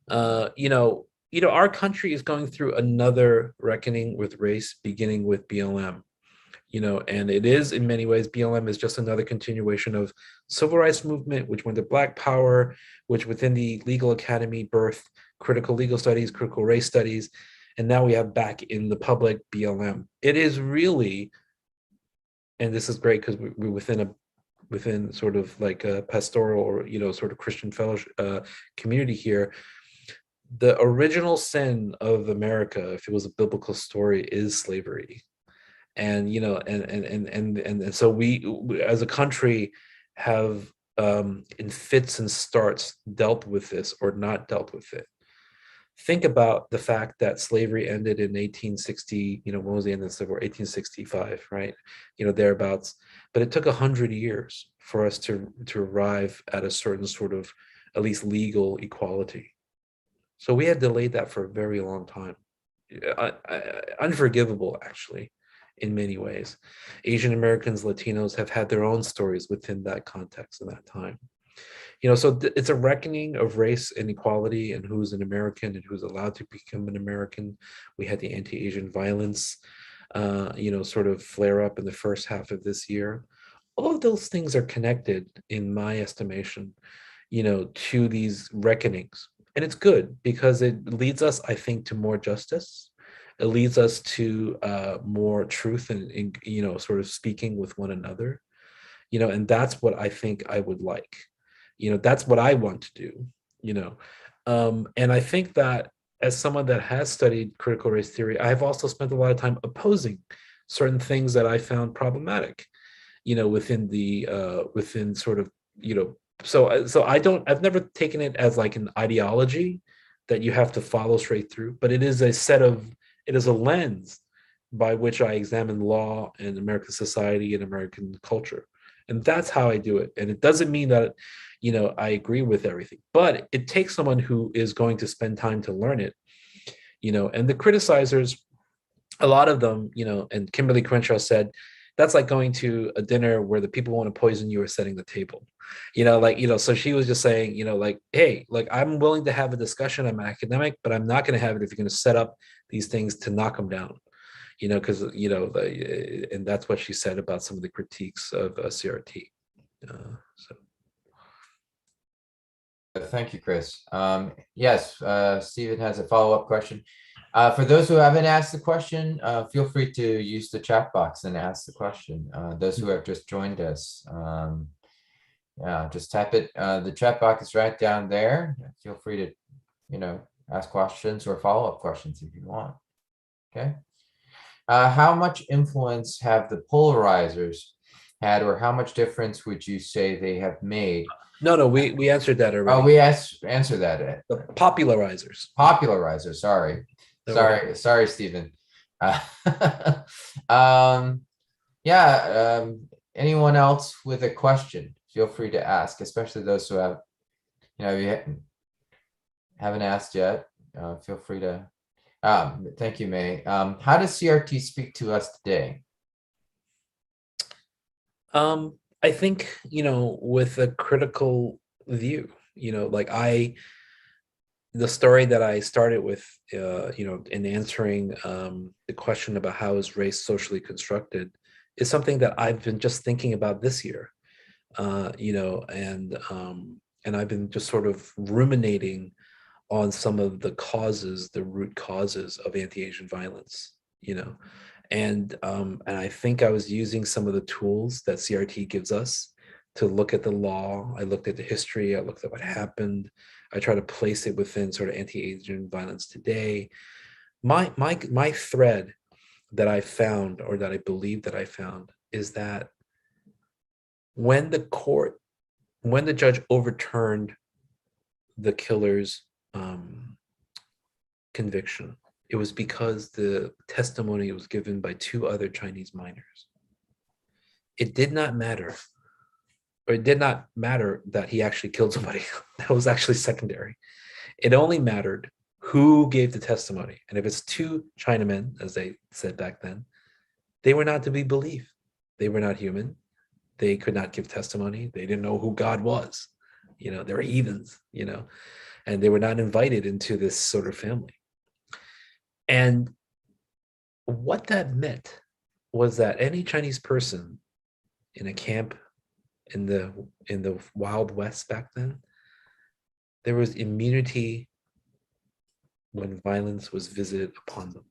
Our country is going through another reckoning with race, beginning with BLM. And it is in many ways, BLM is just another continuation of civil rights movement, which went to Black Power, which within the legal academy birthed critical legal studies, critical race studies, and now we have back in the public BLM. It is really, and this is great because we're within sort of like a pastoral or sort of Christian fellowship community here. The original sin of America, if it was a biblical story, is slavery. And and so we as a country have in fits and starts dealt with this or not dealt with it. Think about the fact that slavery ended in 1860, when was the end of the Civil War? 1865, right? Thereabouts. But it took 100 years for us to arrive at a certain sort of, at least legal equality. So we had delayed that for a very long time. Unforgivable, actually, in many ways. Asian Americans, Latinos have had their own stories within that context in that time. So it's a reckoning of race inequality and who's an American and who's allowed to become an American. We had the anti-Asian violence, sort of flare up in the first half of this year. All of those things are connected, in my estimation, to these reckonings. And it's good because it leads us, I think, to more justice. It leads us to more truth and sort of speaking with one another, and that's what I think I would like. That's what I want to do. And I think that as someone that has studied critical race theory, I've also spent a lot of time opposing certain things that I found problematic, within sort of, so I've never taken it as like an ideology that you have to follow straight through, but it is a lens by which I examine law and American society and American culture. And that's how I do it. And it doesn't mean that, I agree with everything, but it takes someone who is going to spend time to learn it, and the criticizers, a lot of them, and Kimberly Crenshaw said, that's like going to a dinner where the people want to poison you are setting the table, so she was just saying, like, hey, like, I'm willing to have a discussion. I'm an academic, but I'm not going to have it if you're going to set up these things to knock them down, because, and that's what she said about some of the critiques of CRT. So. Thank you, Chris. Yes, Stephen has a follow-up question. For those who haven't asked the question, feel free to use the chat box and ask the question. Those who have just joined us, just type it. The chat box is right down there. Feel free to, ask questions or follow-up questions if you want. Okay. How much influence have the polarizers had, or how much difference would you say they have made? No, we answered that already. Oh, we answered that. The popularizers. Popularizers. Sorry, Stephen. Anyone else with a question? Feel free to ask, especially those who have, you haven't asked yet. Feel free to. Thank you, May. How does CRT speak to us today? I think, with a critical view, like the story that I started with, in answering the question about how is race socially constructed is something that I've been just thinking about this year, and I've been just sort of ruminating on some of the root causes of anti-Asian violence, and I think I was using some of the tools that CRT gives us to look at the law. I looked at the history. I looked at what happened. I try to place it within sort of anti-Asian violence today. My thread that I found, or that I believe that I found, is that when the judge overturned the killer's conviction, it was because the testimony was given by two other Chinese minors. It did not matter that he actually killed somebody. That was actually secondary. It only mattered who gave the testimony. And if it's two Chinamen, as they said back then, they were not to be believed. They were not human. They could not give testimony. They didn't know who God was. They were heathens, and they were not invited into this sort of family. And what that meant was that any Chinese person in a camp in the Wild West back then, there was immunity when violence was visited upon them.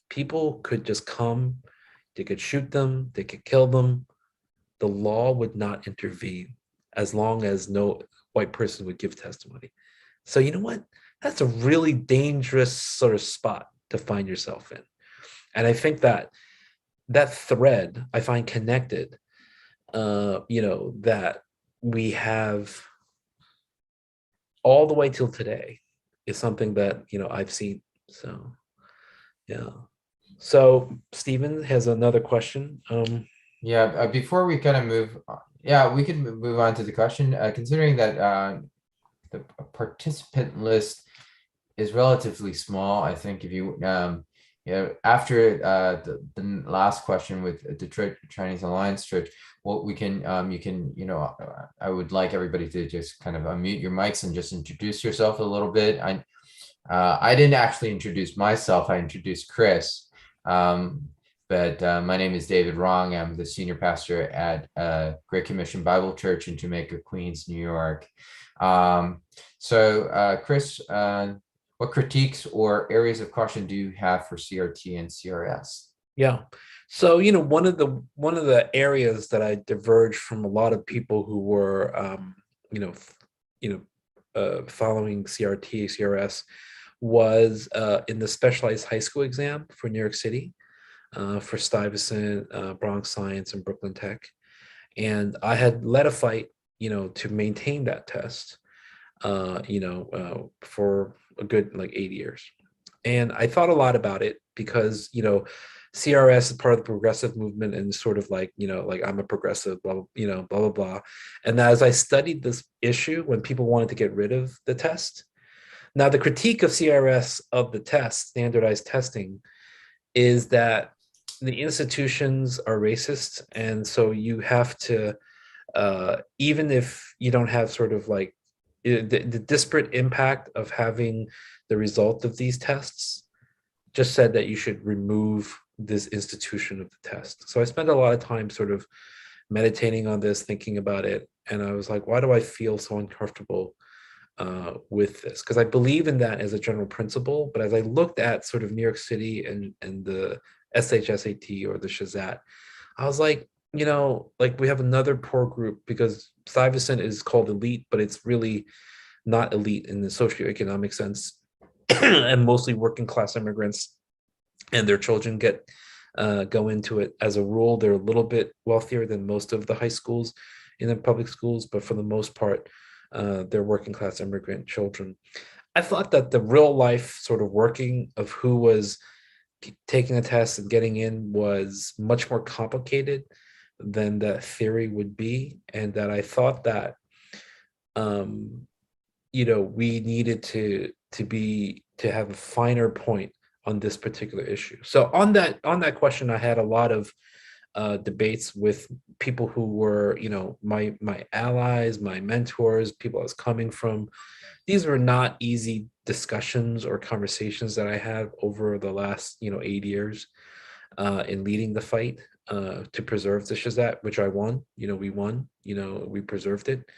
People could just come, they could shoot them, they could kill them. The law would not intervene as long as no white person would give testimony. So you know what? That's a really dangerous sort of spot to find yourself in. And I think that thread I find connected, that we have all the way till today is something that, I've seen. So, yeah. So Stephen has another question. Before we kind of move, we can move on to the question. Considering that the participant list is relatively small, I think if you, after the last question with Detroit Chinese Alliance Church, what we can, you can, I would like everybody to just kind of unmute your mics and just introduce yourself a little bit. I didn't actually introduce myself. I introduced Chris. But my name is David Wrong. I'm the senior pastor at Great Commission Bible Church in Jamaica, Queens, New York. Chris, what critiques or areas of caution do you have for CRT and CRS? Yeah. So, one of the areas that I diverged from a lot of people who were, following CRT, CRS was in the specialized high school exam for New York City, for Stuyvesant, Bronx Science, and Brooklyn Tech. And I had led a fight, to maintain that test, for a good 8 years. And I thought a lot about it because, CRS is part of the progressive movement and sort of I'm a progressive, blah, blah, blah, blah. And as I studied this issue, when people wanted to get rid of the test, now the critique of CRS of the test, standardized testing, is that the institutions are racist. And so you have to, even if you don't have sort of the disparate impact of having the result of these tests, just said that you should remove this institution of the test. So I spent a lot of time sort of meditating on this, thinking about it. And I was like, why do I feel so uncomfortable with this? Because I believe in that as a general principle. But as I looked at sort of New York City and the SHSAT or the Shazat, I was like, we have another poor group, because Stuyvesant is called elite, but it's really not elite in the socioeconomic sense. And mostly working class immigrants and their children go into it. As a rule, they're a little bit wealthier than most of the high schools in the public schools, but for the most part, they're working class immigrant children. I thought that the real life sort of working of who was taking a test and getting in was much more complicated than the theory would be, and that I thought that we needed to have a finer point on this particular issue. So on that question, I had a lot of debates with people who were, my allies, my mentors, people I was coming from. These were not easy discussions or conversations that I had over the last, 8 years in leading the fight to preserve the Shazat, which I won. We won. We preserved it.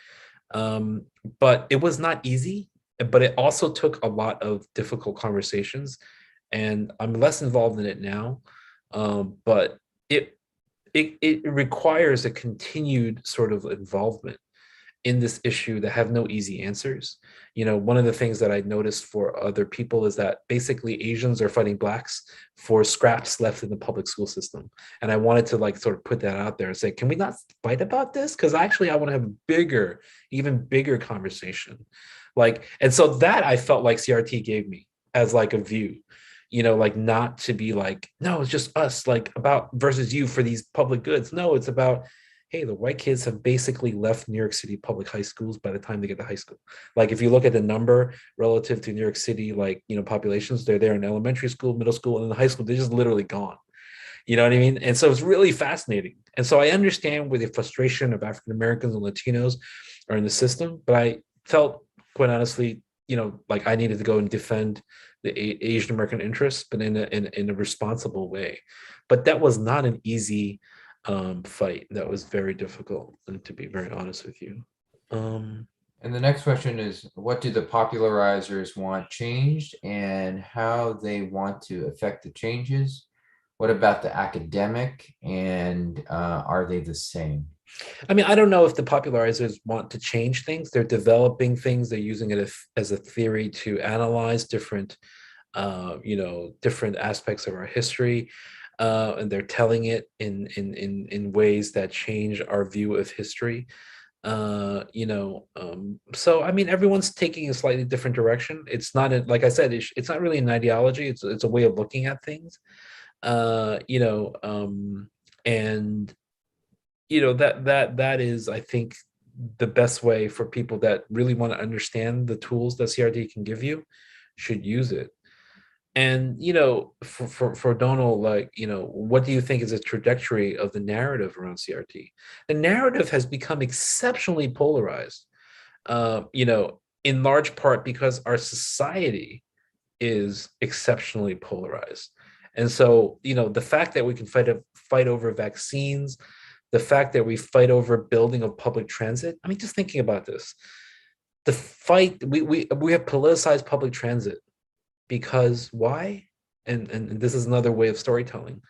But it was not easy. But it also took a lot of difficult conversations, and I'm less involved in it now. But it requires a continued sort of involvement in this issue that have no easy answers. One of the things that I noticed for other people is that basically Asians are fighting Blacks for scraps left in the public school system. And I wanted to sort of put that out there and say, can we not fight about this? Because actually I want to have a even bigger conversation. And so that I felt like CRT gave me as a view, not to be no, it's just us, about versus you for these public goods. No, it's about, hey, the white kids have basically left New York City public high schools by the time they get to high school. If you look at the number relative to New York City, populations, they're there in elementary school, middle school, and in the high school, they're just literally gone. You know what I mean? And so it's really fascinating. And so I understand where the frustration of African Americans and Latinos are in the system, but I felt, quite honestly, I needed to go and defend the Asian American interests, but in a responsible way. But that was not an easy fight. That was very difficult, and to be very honest with you. And the next question is, what do the popularizers want changed, and how they want to affect the changes? What about the academic, and are they the same? I mean, I don't know if the popularizers want to change things. They're developing things. They're using it as a theory to analyze different aspects of our history. And they're telling it in ways that change our view of history. So I mean, everyone's taking a slightly different direction. It's not like I said, it's not really an ideology. It's a way of looking at things. And that is, I think, the best way for people that really want to understand the tools that CRT can give you should use it. And for Donald, like, what do you think is the trajectory of the narrative around CRT? The narrative has become exceptionally polarized, in large part because our society is exceptionally polarized. And so, the fact that we can fight over vaccines, the fact that we fight over building of public transit. I mean, just thinking about this, the fight we have politicized public transit because why? And this is another way of storytelling.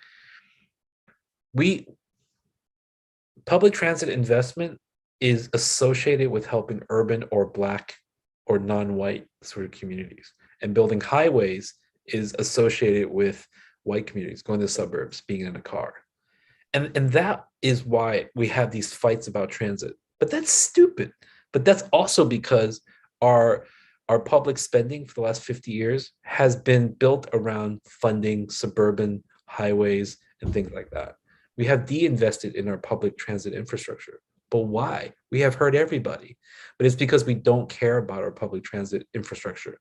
Public transit investment is associated with helping urban or Black or non-white sort of communities, and building highways is associated with white communities, going to the suburbs, being in a car. And that is why we have these fights about transit. But that's stupid. But that's also because our public spending for the last 50 years has been built around funding suburban highways and things like that. We have de-invested in our public transit infrastructure. But why? We have hurt everybody. But it's because we don't care about our public transit infrastructure.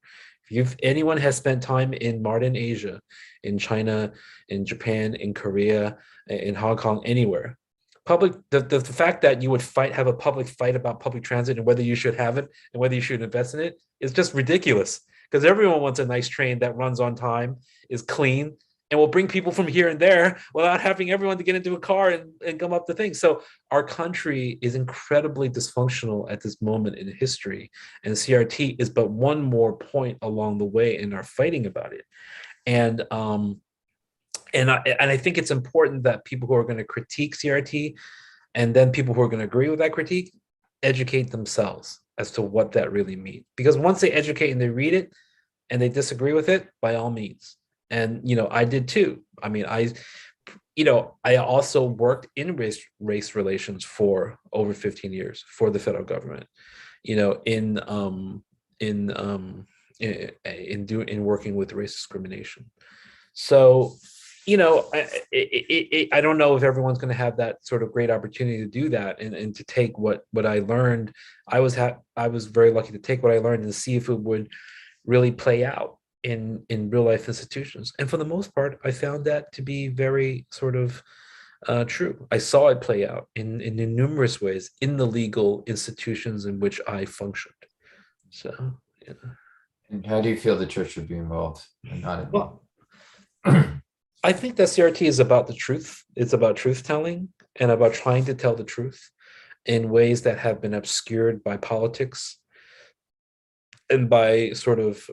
If anyone has spent time in modern Asia, in China, in Japan, in Korea, in Hong Kong, anywhere, the fact that you would have a public fight about public transit and whether you should have it and whether you should invest in it is just ridiculous, because everyone wants a nice train that runs on time, is clean, and will bring people from here and there without having everyone to get into a car and come up the thing. So our country is incredibly dysfunctional at this moment in history, and CRT is but one more point along the way in our fighting about it. And I think it's important that people who are going to critique CRT, and then people who are going to agree with that critique, educate themselves as to what that really means. Because once they educate and they read it and they disagree with it, by all means. And I did too. I mean, I also worked in race relations for over 15 years for the federal government. In working with race discrimination. So, I don't know if everyone's going to have that sort of great opportunity to do that and to take what I learned. I was very lucky to take what I learned and see if it would really play out in real life institutions. And for the most part, I found that to be very sort of true. I saw it play out in numerous ways in the legal institutions in which I functioned. So, yeah. And how do you feel the church should be involved and not involved? Well, I think that CRT is about the truth. It's about truth telling and about trying to tell the truth in ways that have been obscured by politics and by sort of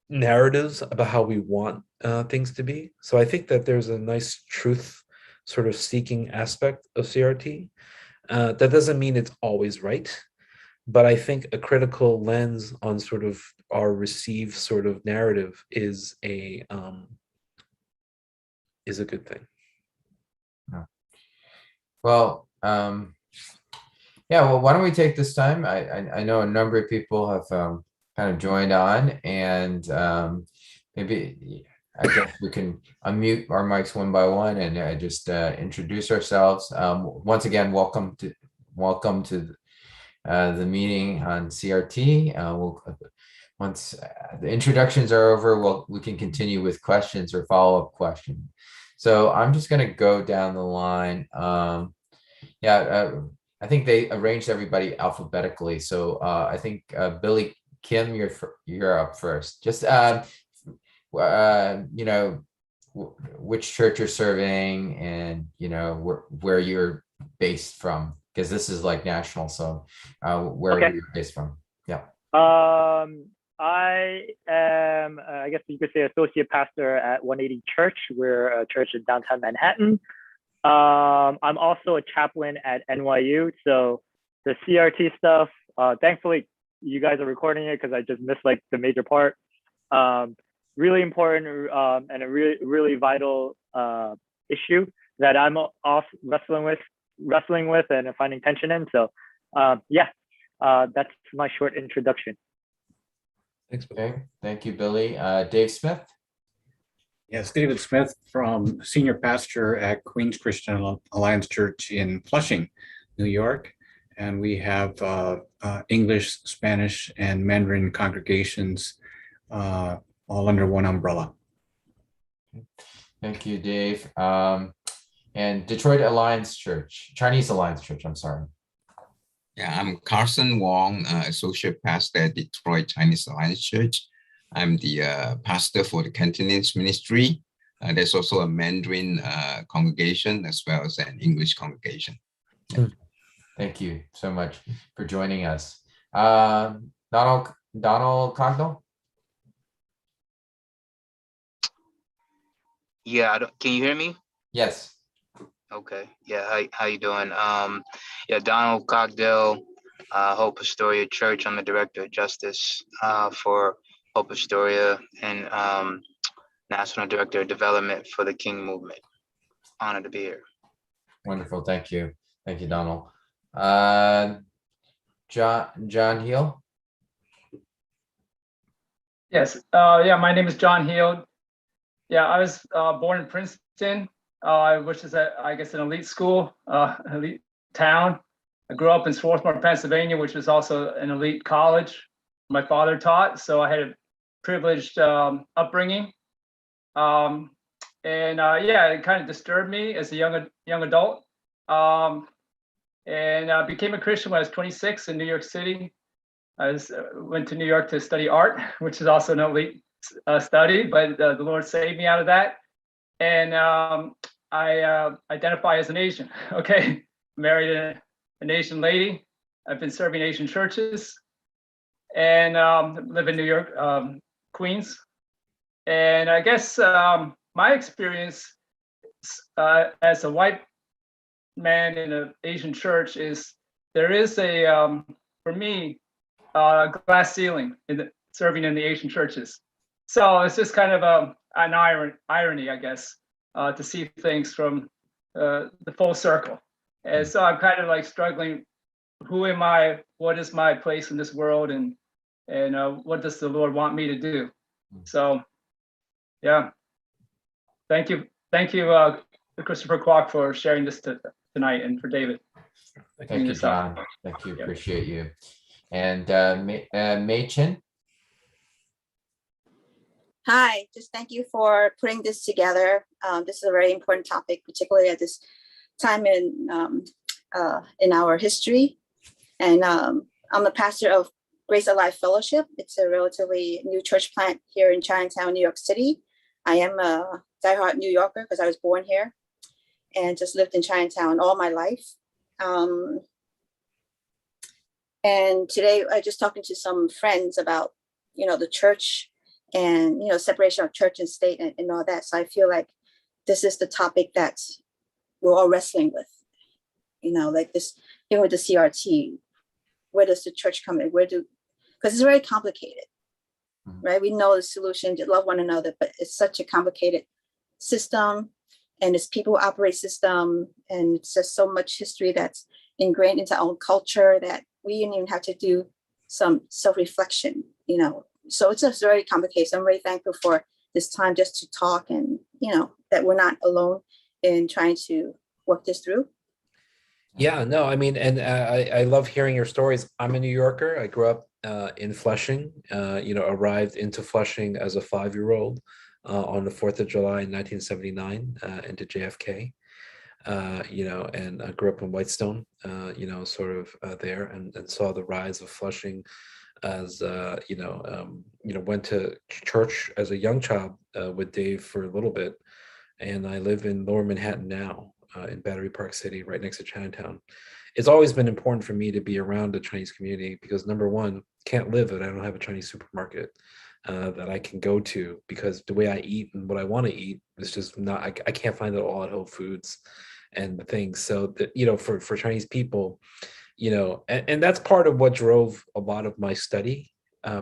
narratives about how we want things to be. So I think that there's a nice truth sort of seeking aspect of CRT. That doesn't mean it's always right, but I think a critical lens on sort of our received sort of narrative is a good thing. Well, well, why don't we take this time? I know a number of people have kind of joined on, and maybe I guess we can unmute our mics one by one and just introduce ourselves. Once again, welcome to the meeting on CRT. Once the introductions are over, we can continue with questions or follow-up questions. So I'm just going to go down the line. I think they arranged everybody alphabetically. So I think Billy Kim, you're up first. Just which church you're serving, and where you're based from, because this is like national. So where are you based from? Yeah. I am, I guess you could say, associate pastor at 180 Church. We're a church in downtown Manhattan. I'm also a chaplain at NYU. So the CRT stuff, thankfully, you guys are recording it because I just missed like the major part. Really important and a really vital issue that I'm off wrestling with and finding tension in. So That's my short introduction. Thanks, Bill. Okay, thank you, Billy. Dave Smith? Yes, David Smith, from senior pastor at Queens Christian Alliance Church in Flushing, New York. And we have English, Spanish, and Mandarin congregations all under one umbrella. Thank you, Dave. And Detroit Alliance Church, Chinese Alliance Church, I'm sorry. Yeah, I'm Carson Wong, Associate Pastor at Detroit Chinese Alliance Church. I'm the pastor for the Cantonese ministry. There's also a Mandarin congregation as well as an English congregation. Yeah. Thank you so much for joining us. Donald Cogdell? Yeah, can you hear me? Yes. Okay. Yeah. How you doing? Yeah, Donald Cogdell, Hope Astoria Church. I'm the Director of Justice for Hope Astoria and National Director of Development for the King Movement. Honored to be here. Wonderful. Thank you. Thank you, Donald. John Heel? Yes. My name is John Heel. Yeah, I was born in Princeton, which is, I guess, an elite school, elite town. I grew up in Swarthmore, Pennsylvania, which is also an elite college. My father taught, so I had a privileged upbringing. It kind of disturbed me as a young adult. And I became a Christian when I was 26 in New York City. I went to New York to study art, which is also an elite study, but the Lord saved me out of that. And I identify as an Asian. Okay, married an Asian lady. I've been serving Asian churches, and live in New York, Queens. And I guess my experience as a white man in an Asian church is there is for me, a glass ceiling serving in the Asian churches. So it's just kind of an irony, I guess, to see things from the full circle. And so I'm kind of like struggling. Who am I? What is my place in this world? And what does the Lord want me to do? So, yeah. Thank you, Christopher Kwok, for sharing this tonight, and for David. Thank you, John. Thank you. Appreciate you. And Mei Chin? Hi, just thank you for putting this together. This is a very important topic, particularly at this time in our history. And I'm the pastor of Grace Alive Fellowship. It's a relatively new church plant here in Chinatown, New York City. I am a diehard New Yorker because I was born here and just lived in Chinatown all my life. And today I just talking to some friends about, the church and, separation of church and state and all that. So I feel like this is the topic that we're all wrestling with, like this thing with the CRT. Where does the church come in? Because it's very complicated, right? We know the solution to love one another, but it's such a complicated system, and it's people operate system, and it's just so much history that's ingrained into our own culture that we even have to do some self-reflection, So it's just very complicated. So I'm very thankful for this time just to talk, and that we're not alone in trying to work this through. Yeah, no, I mean, and I love hearing your stories. I'm a New Yorker. I grew up in Flushing, arrived into Flushing as a 5-year-old on the 4th of July in 1979 into JFK, and I grew up in Whitestone, there and saw the rise of Flushing as, went to church as a young child with Dave for a little bit. And I live in Lower Manhattan now. In Battery Park City, right next to Chinatown. It's always been important for me to be around the Chinese community because, number one, can't live if I don't have a Chinese supermarket that I can go to, because the way I eat and what I want to eat is just not, I can't find it all at Whole Foods and things. So that, for Chinese people, and that's part of what drove a lot of my study,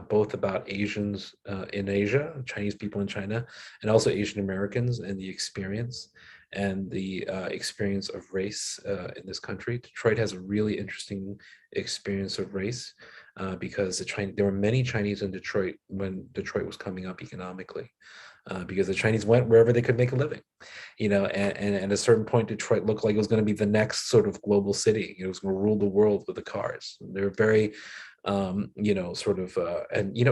both about Asians in Asia, Chinese people in China, and also Asian Americans and the experience. and the experience of race in this country. Detroit has a really interesting experience of race because there were many Chinese in Detroit when Detroit was coming up economically. Because the Chinese went wherever they could make a living, and at a certain point, Detroit looked like it was going to be the next sort of global city. It was going to rule the world with the cars. They were very,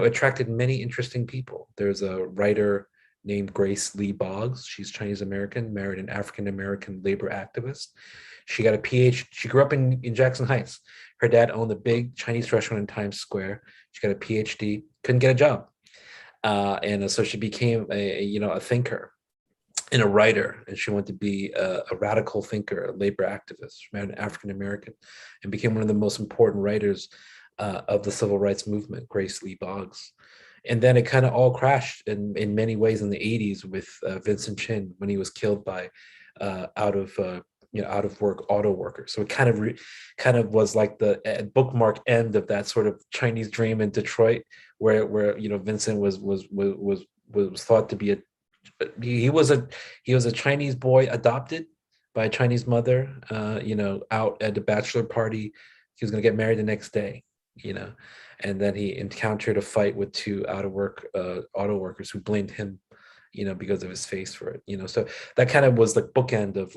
attracted many interesting people. There's a writer named Grace Lee Boggs. She's Chinese American, married an African American labor activist. She got a PhD. She grew up in Jackson Heights. Her dad owned a big Chinese restaurant in Times Square. She got a PhD, couldn't get a job. And so she became a thinker and a writer, and she wanted to be a radical thinker, a labor activist, married an African American, and became one of the most important writers of the civil rights movement, Grace Lee Boggs. And then it kind of all crashed in many ways in the 80s with Vincent Chin when he was killed by out of work auto workers. So it kind of was like the bookmark end of that sort of Chinese dream in Detroit, where Vincent was thought to be he was a Chinese boy adopted by a Chinese mother, out at a bachelor party. He was going to get married the next day, and then he encountered a fight with two out of work auto workers who blamed him, because of his face for it, so that kind of was the bookend of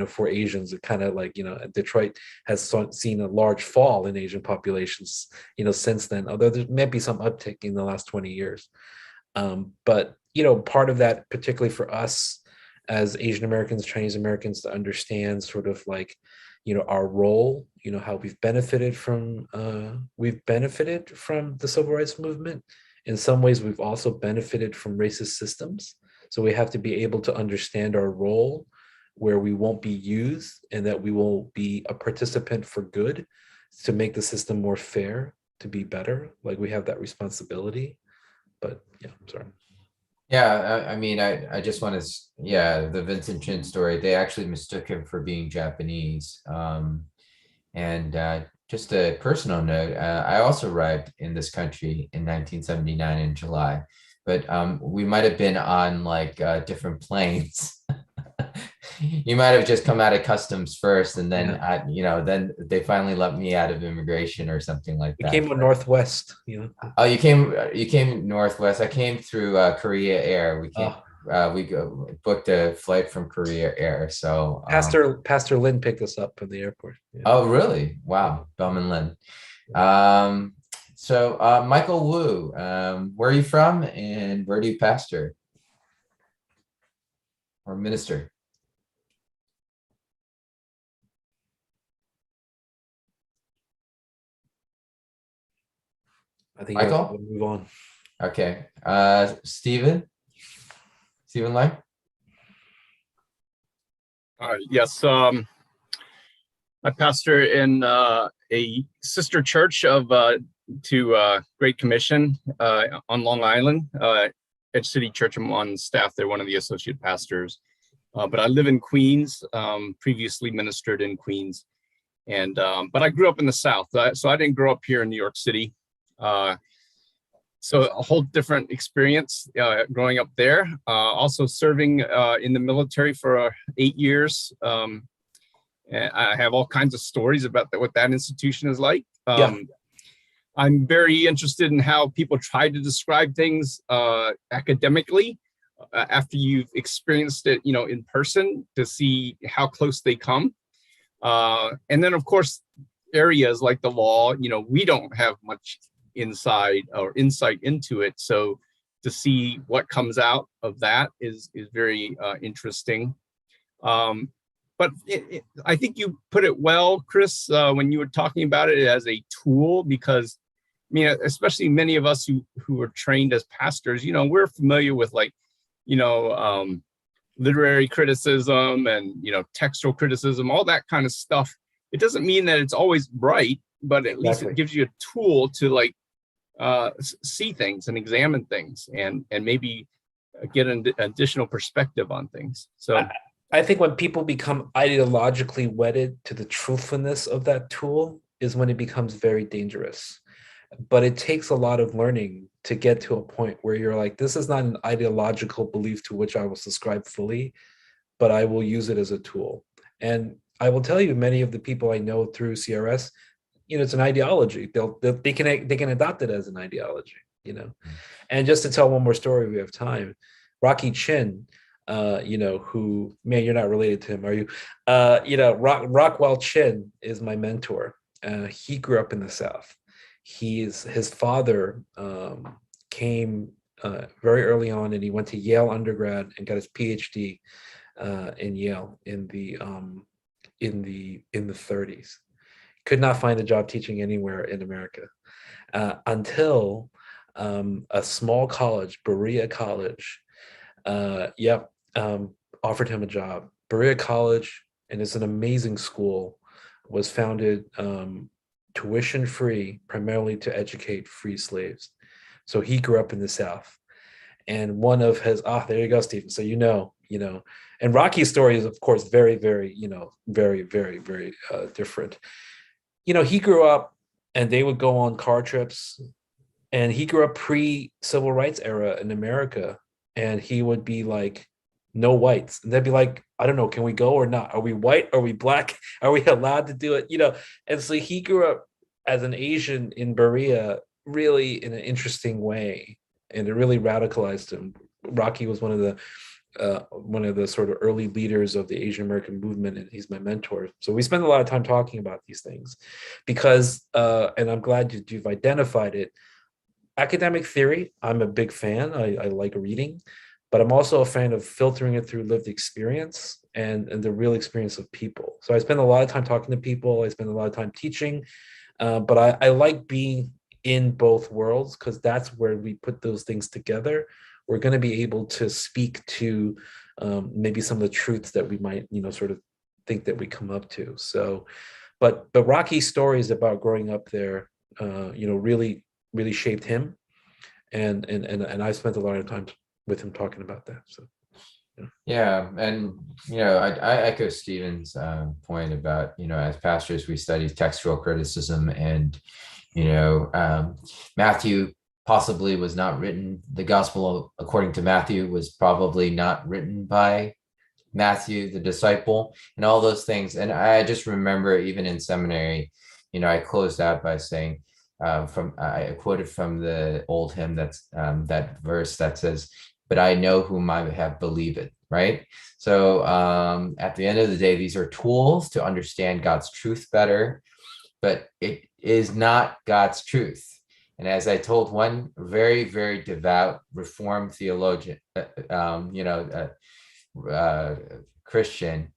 for Asians. It kind of Detroit has seen a large fall in Asian populations, since then, although there may be some uptick in the last 20 years. But, part of that, particularly for us as Asian Americans, Chinese Americans, to understand our role, how we've benefited from the civil rights movement. In some ways, we've also benefited from racist systems. So we have to be able to understand our role, where we won't be used and that we will be a participant for good, to make the system more fair, to be better. We have that responsibility. But yeah, I'm sorry. Yeah, I just want to, the Vincent Chin story, they actually mistook him for being Japanese. Just a personal note, I also arrived in this country in 1979 in July, but we might have been on different planes. You might have just come out of customs first, and then then they finally let me out of immigration or something like that. You came Northwest, Oh, you came Northwest. I came through Korea Air. We booked a flight from Korea Air. So Pastor Lin picked us up from the airport. Yeah. Oh, really? Wow. Bellman Lin. So Michael Wu, where are you from and where do you pastor or minister? I think Michael? we'll move on. Okay. Stephen Lai? Yes. I pastor in a sister church to Great Commission on Long Island, Edge City Church. I'm on staff there, one of the associate pastors. But I live in Queens, previously ministered in Queens. But I grew up in the South, so I didn't grow up here in New York City. So a whole different experience growing up there. Also serving in the military for 8 years. And I have all kinds of stories about what that institution is like. I'm very interested in how people try to describe things academically after you've experienced it, in person, to see how close they come. And then, of course, areas like the law, we don't have much insight into it. So to see what comes out of that is very interesting. But I think you put it well, Chris, when you were talking about it as a tool, because especially many of us who are trained as pastors, we're familiar with literary criticism and, textual criticism, all that kind of stuff. It doesn't mean that it's always right, but at least it gives you a tool to see things and examine things and maybe get an additional perspective on things. So I think when people become ideologically wedded to the truthfulness of that tool is when it becomes very dangerous. But it takes a lot of learning to get to a point where you're like, this is not an ideological belief to which I will subscribe fully, but I will use it as a tool. And I will tell you, many of the people I know through CRS, it's an ideology. They can adopt it as an ideology, And just to tell one more story, we have time. Rocky Chin, who, man, you're not related to him, are you? Rockwell Chin is my mentor. He grew up in the South. His father came very early on, and he went to Yale undergrad and got his PhD in Yale in the 30s. Could not find a job teaching anywhere in America until a small college, Berea College, offered him a job. Berea College, and it's an amazing school, was founded tuition free, primarily to educate free slaves. So he grew up in the South. And one of his, there you go, Stephen. So and Rocky's story is, of course, very, very, very, very, very different. He grew up, and they would go on car trips, and he grew up pre-civil rights era in America, and he would be like, no whites. And they'd be like, I don't know, can we go or not? Are we white? Are we black? Are we allowed to do it? And so he grew up as an Asian in Berea, really in an interesting way, and it really radicalized him. Rocky was one of the sort of early leaders of the Asian American movement, and he's my mentor. So we spend a lot of time talking about these things because, and I'm glad you've identified it. Academic theory, I'm a big fan. I like reading, but I'm also a fan of filtering it through lived experience and the real experience of people. So I spend a lot of time talking to people. I spend a lot of time teaching, but I like being in both worlds, because that's where we put those things together. We're going to be able to speak to maybe some of the truths that we might, sort of think that we come up to. So, but Rocky's stories about growing up there, really, really shaped him. And I spent a lot of time with him talking about that. So, yeah. And, I echo Stephen's point about, as pastors, we study textual criticism, and, Matthew possibly was not written. The gospel according to Matthew was probably not written by Matthew, the disciple, and all those things. And I just remember, even in seminary, I closed out by saying, I quoted from the old hymn that verse that says, "But I know whom I have believed." Right. So at the end of the day, these are tools to understand God's truth better, but it is not God's truth. And as I told one very, very devout Reformed theologian, Christian,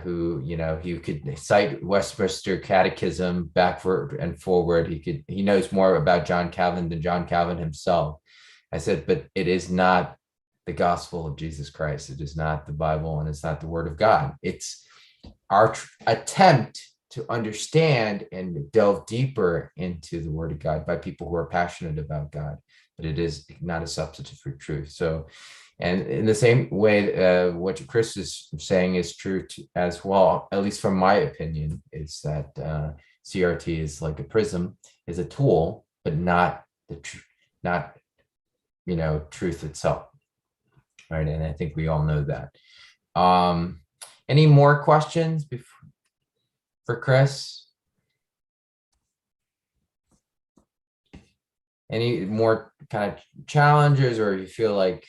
who, he could cite Westminster Catechism backward and forward. He knows more about John Calvin than John Calvin himself. I said, but it is not the gospel of Jesus Christ. It is not the Bible, and it's not the word of God. It's our attempt to understand and delve deeper into the word of God by people who are passionate about God, but it is not a substitute for truth. So, and in the same way, what Chris is saying is true as well, at least from my opinion, is that CRT is like a prism, is a tool, but not truth itself. Right. And I think we all know that. Any more questions for Chris? Any more kind of challenges, or you feel like,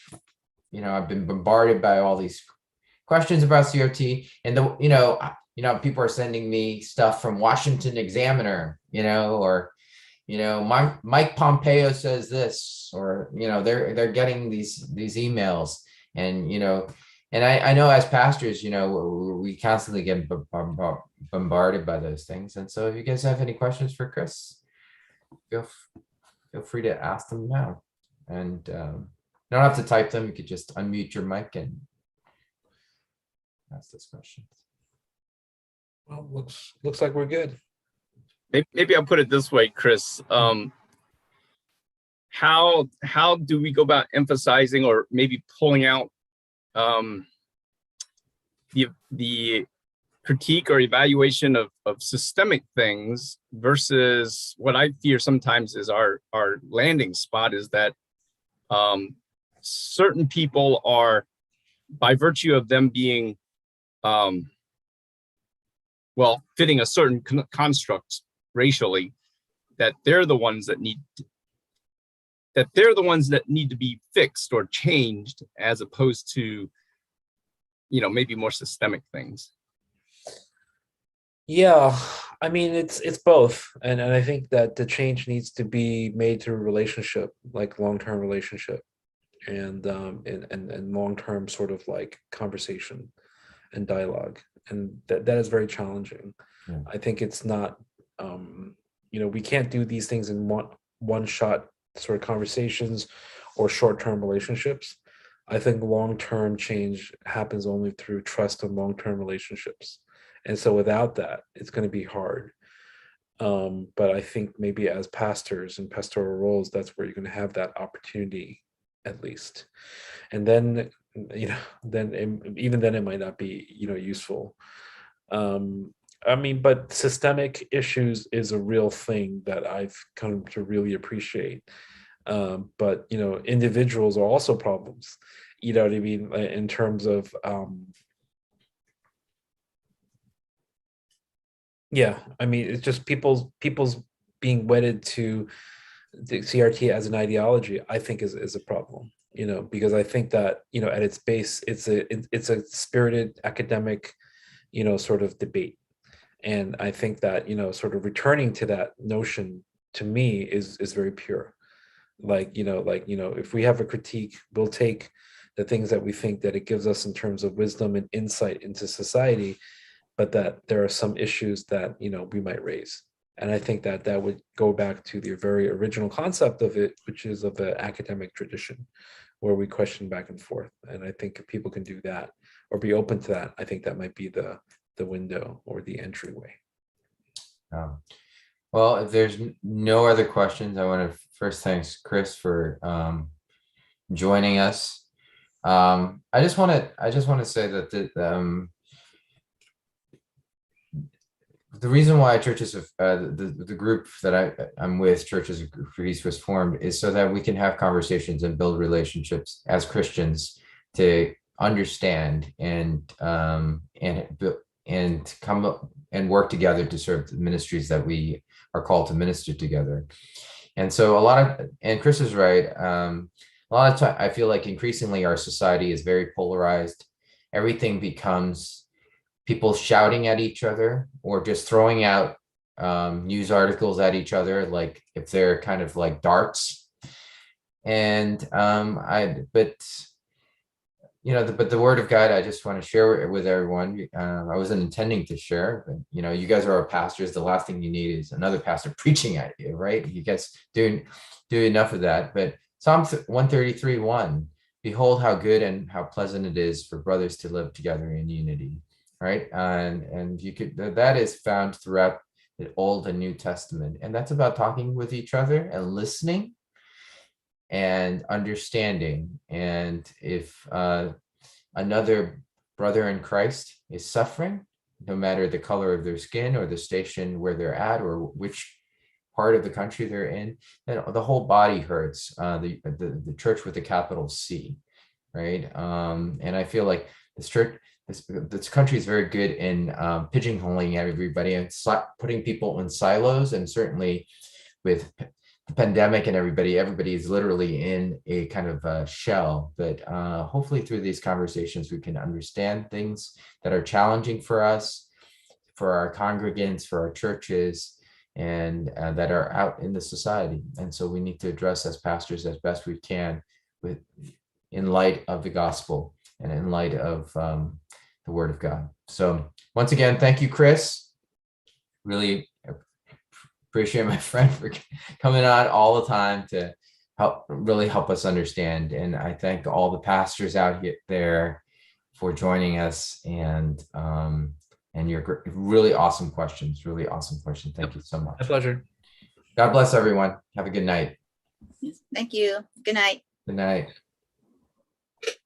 I've been bombarded by all these questions about CRT, and people are sending me stuff from Washington Examiner, or Mike Pompeo says this, or they're getting these emails, and and I know as pastors, we constantly get bombarded by those things. And so if you guys have any questions for Chris, feel free to ask them now. And you don't have to type them. You could just unmute your mic and ask those questions. Well, looks like we're good. Maybe I'll put it this way, Chris. How do we go about emphasizing or maybe pulling out the critique or evaluation of systemic things versus what I fear sometimes is our landing spot, is that certain people are by virtue of them being, well, fitting a certain construct racially, that they're the ones that need to be fixed or changed, as opposed to, you know, maybe more systemic things. Yeah, I mean, it's both, and I think that the change needs to be made through relationship, like long-term relationship, and long-term sort of like conversation and dialogue, and that is very challenging. Yeah. I think it's not, you know, we can't do these things in one shot sort of conversations or short-term relationships. I think long-term change happens only through trust and long-term relationships. And so without that, it's going to be hard. But I think maybe as pastors and pastoral roles, that's where you're going to have that opportunity, at least. And then, you know, even then it might not be, you know, useful. I mean, but systemic issues is a real thing that I've come to really appreciate. But, you know, individuals are also problems, you know what I mean, in terms of, yeah, I mean, it's just people's being wedded to the CRT as an ideology, I think is a problem, you know, because I think that, you know, at its base, it's a spirited academic, you know, sort of debate. And I think that, you know, sort of returning to that notion, to me, is very pure. Like, you know, if we have a critique, we'll take the things that we think that it gives us in terms of wisdom and insight into society, but that there are some issues that, you know, we might raise. And I think that that would go back to the very original concept of it, which is of the academic tradition, where we question back and forth. And I think if people can do that or be open to that, I think that might be the window or the entryway. Well, if there's no other questions, I want to first thank Chris for joining us. I just want to say that the reason why churches of the group that I'm with, Churches of Greece, was formed is so that we can have conversations and build relationships as Christians to understand and come up and work together to serve the ministries that we are called to minister together. And so and Chris is right. A lot of time, I feel like increasingly our society is very polarized. Everything becomes people shouting at each other or just throwing out news articles at each other, like if they're kind of like darts. And but the word of God, I just want to share it with everyone. I wasn't intending to share, but you know, you guys are our pastors. The last thing you need is another pastor preaching at you, right? You guys do enough of that. But Psalm 133:1, behold how good and how pleasant it is for brothers to live together in unity, right? And you could, that is found throughout the Old and New Testament, and that's about talking with each other and listening and understanding. And if another brother in Christ is suffering, no matter the color of their skin or the station where they're at or which part of the country they're in, then the whole body hurts. The church with a capital C, right? And I feel like this country is very good in pigeonholing everybody and putting people in silos, and certainly with pandemic and everybody is literally in a kind of a shell. But hopefully through these conversations, we can understand things that are challenging for us, for our congregants, for our churches, and that are out in the society. And so we need to address as pastors as best we can in light of the gospel and in light of the word of God. So once again, thank you, Chris. Really appreciate my friend for coming on all the time to really help us understand. And I thank all the pastors out there for joining us and your really awesome questions. Thank you so much. My pleasure. God bless everyone. Have a good night. Thank you. Good night. Good night.